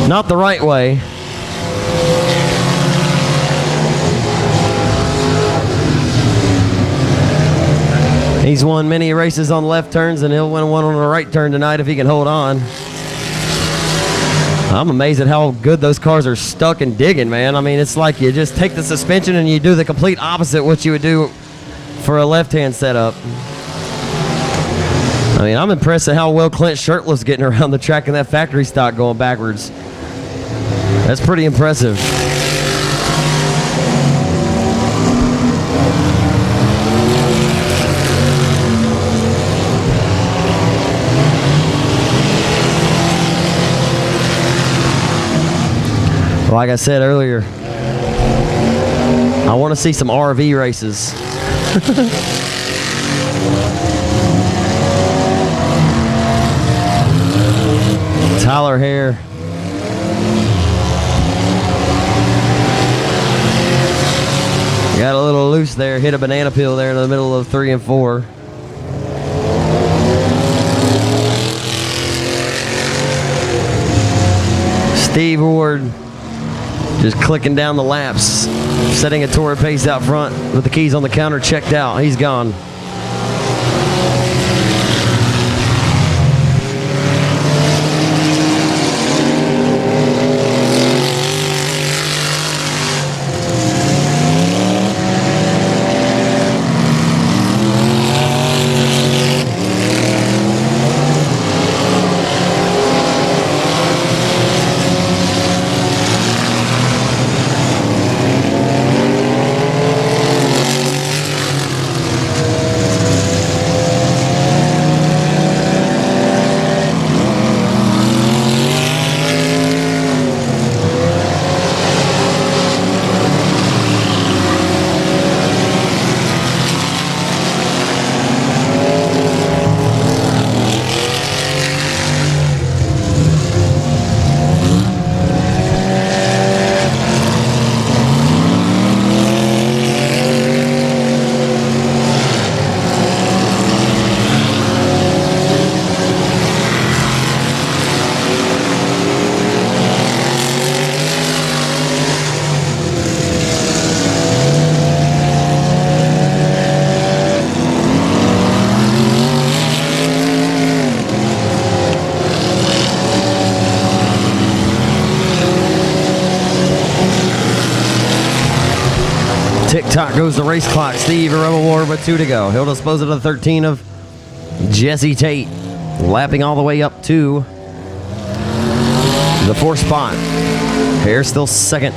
Not the right way. He's won many races on left turns, and he'll win one on the right turn tonight if he can hold on. I'm amazed at how good those cars are stuck and digging, man. I mean, it's like you just take the suspension and you do the complete opposite what you would do for a left-hand setup. I mean, I'm impressed at how well Clint Shirtleff's getting around the track in that factory stock going backwards. That's pretty impressive. Like I said earlier, I want to see some RV races. Tyler Hare. Got a little loose there, hit a banana peel there in the middle of 3 and 4. Steve Ward just clicking down the laps, setting a torrid pace out front with the keys on the counter checked out. He's gone. Top goes the race clock. Steve Rebel Ward with 2 to go. He'll dispose of the 13 of Jesse Tate. Lapping all the way up to the 4th spot. Hare still second.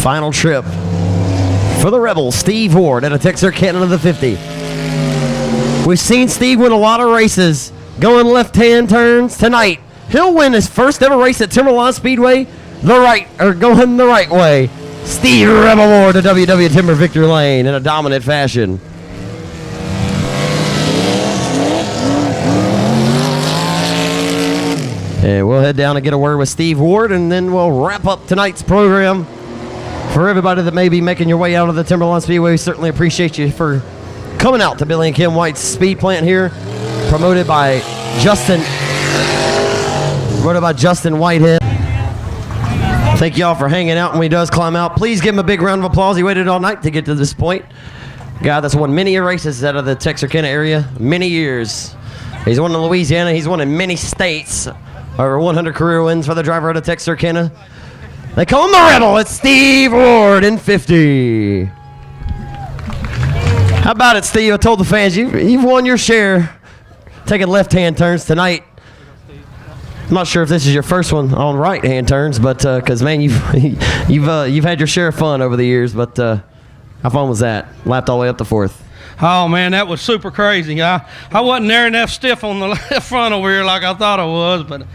Final trip for the Rebels, Steve Ward at a Texarkana of the 50. We've seen Steve win a lot of races going left-hand turns. Tonight, he'll win his first ever race at Timberline Speedway going the right way. Steve Rebel Ward to WW Timber Victory Lane in a dominant fashion. And we'll head down and get a word with Steve Ward, and then we'll wrap up tonight's program. For everybody that may be making your way out of the Timberline Speedway, we certainly appreciate you for coming out to Billy and Kim White's speed plant here, promoted by Justin Whitehead. Thank you all for hanging out when he does climb out. Please give him a big round of applause. He waited all night to get to this point. Guy that's won many races out of the Texarkana area, many years. He's won in Louisiana. He's won in many states. Over 100 career wins for the driver out of Texarkana. They call him the Rebel. It's Steve Ward in 50. How about it, Steve? I told the fans you've won your share taking left-hand turns tonight. I'm not sure if this is your first one on right-hand turns, but because man, you've had your share of fun over the years. But how fun was that? Lapped all the way up to 4th. Oh man, that was super crazy. I wasn't near enough stiff on the left front over here like I thought I was, but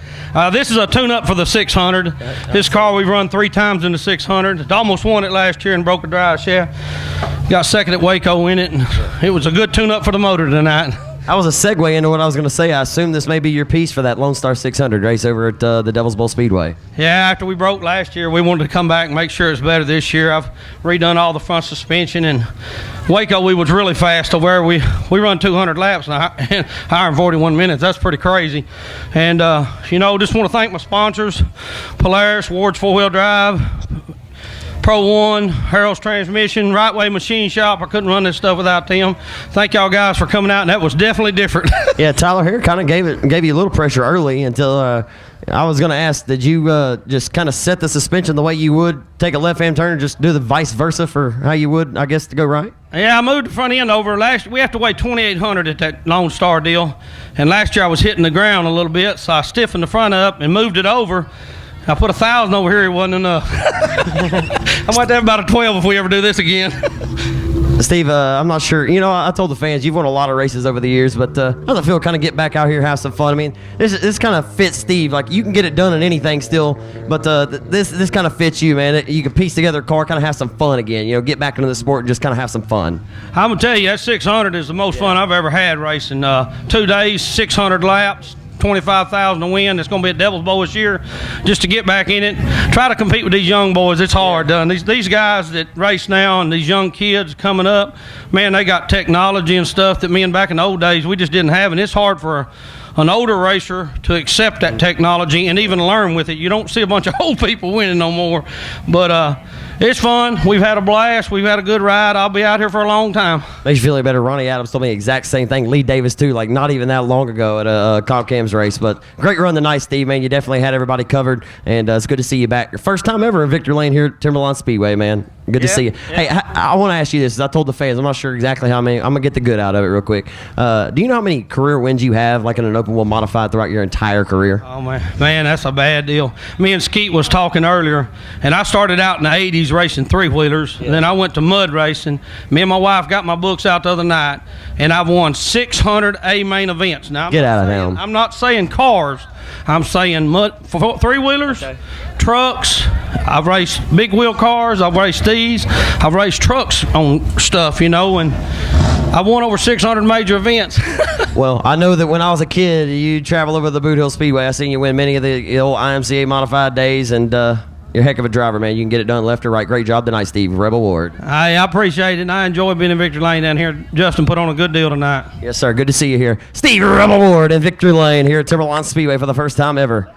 this is a tune-up for the 600. This car we've run 3 times in the 600. Almost won it last year and broke a drive shaft. Got second at Waco in it, and it was a good tune-up for the motor tonight. That was a segue into what I was going to say. I assume this may be your piece for that Lone Star 600 race over at the Devil's Bowl Speedway. Yeah, after we broke last year, we wanted to come back and make sure it's better this year. I've redone all the front suspension, and Waco, we was really fast to where we run 200 laps in 141 minutes. That's pretty crazy. And, just want to thank my sponsors, Polaris, Ward's 4-Wheel Drive, Pro One, Harold's Transmission, Right Way Machine Shop. I couldn't run this stuff without them. Thank y'all guys for coming out, and that was definitely different. Yeah, Tyler here kind of gave you a little pressure early until I was going to ask, did you just kind of set the suspension the way you would take a left-hand turn and just do the vice versa for how you would, I guess, to go right? Yeah, I moved the front end over. We have to weigh 2,800 at that Lone Star deal, and last year I was hitting the ground a little bit, so I stiffened the front up and moved it over. I put 1,000 over here, it wasn't enough. I might have about a 12 if we ever do this again. Steve, I'm not sure. I told the fans you've won a lot of races over the years, but how does it feel kind of get back out here, have some fun? I mean, this kind of fits Steve. Like, you can get it done in anything still, but this kind of fits you, man. You can piece together a car, kind of have some fun again. Get back into the sport and just kind of have some fun. I'm going to tell you, that 600 is the most fun I've ever had racing. 2 days, 600 laps. 25,000 to win. It's going to be at Devil's Bowl this year. Just to get back in it, try to compete with these young boys. It's hard done. These guys that race now and these young kids coming up, man, they got technology and stuff that me and back in the old days we just didn't have, and it's hard for an older racer to accept that technology and even learn with it. You don't see a bunch of old people winning no more, but it's fun. We've had a blast. We've had a good ride. I'll be out here for a long time. Makes you feel like better. Ronnie Adams told me the exact same thing. Lee Davis, too, like not even that long ago at a Cobb Cams race. But great run tonight, Steve, man. You definitely had everybody covered, and it's good to see you back. Your first time ever in Victory Lane here at Timberline Speedway, man. Good to see you. Yeah. Hey, I want to ask you this. I told the fans, I'm not sure exactly how many. I'm going to get the good out of it real quick. Do you know how many career wins you have, like in an open wheel modified throughout your entire career? Oh, man, that's a bad deal. Me and Skeet was talking earlier, and I started out in the 80s racing 3-wheelers, and then I went to mud racing. Me and my wife got my books out the other night, and I've won 600 A-main events. Now, I'm not saying cars. I'm saying 3-wheelers, trucks. I've raced big wheel cars. I've raced these. I've raced trucks on stuff, and I won over 600 major events. Well, I know that when I was a kid, you travel over the Boot Hill Speedway. I seen you win many of the old IMCA modified days, and you're a heck of a driver, man. You can get it done left or right. Great job tonight, Steve. Rebel Ward. I appreciate it, and I enjoy being in Victory Lane down here. Justin put on a good deal tonight. Yes, sir. Good to see you here. Steve Rebel Ward in Victory Lane here at Timberline Speedway for the first time ever.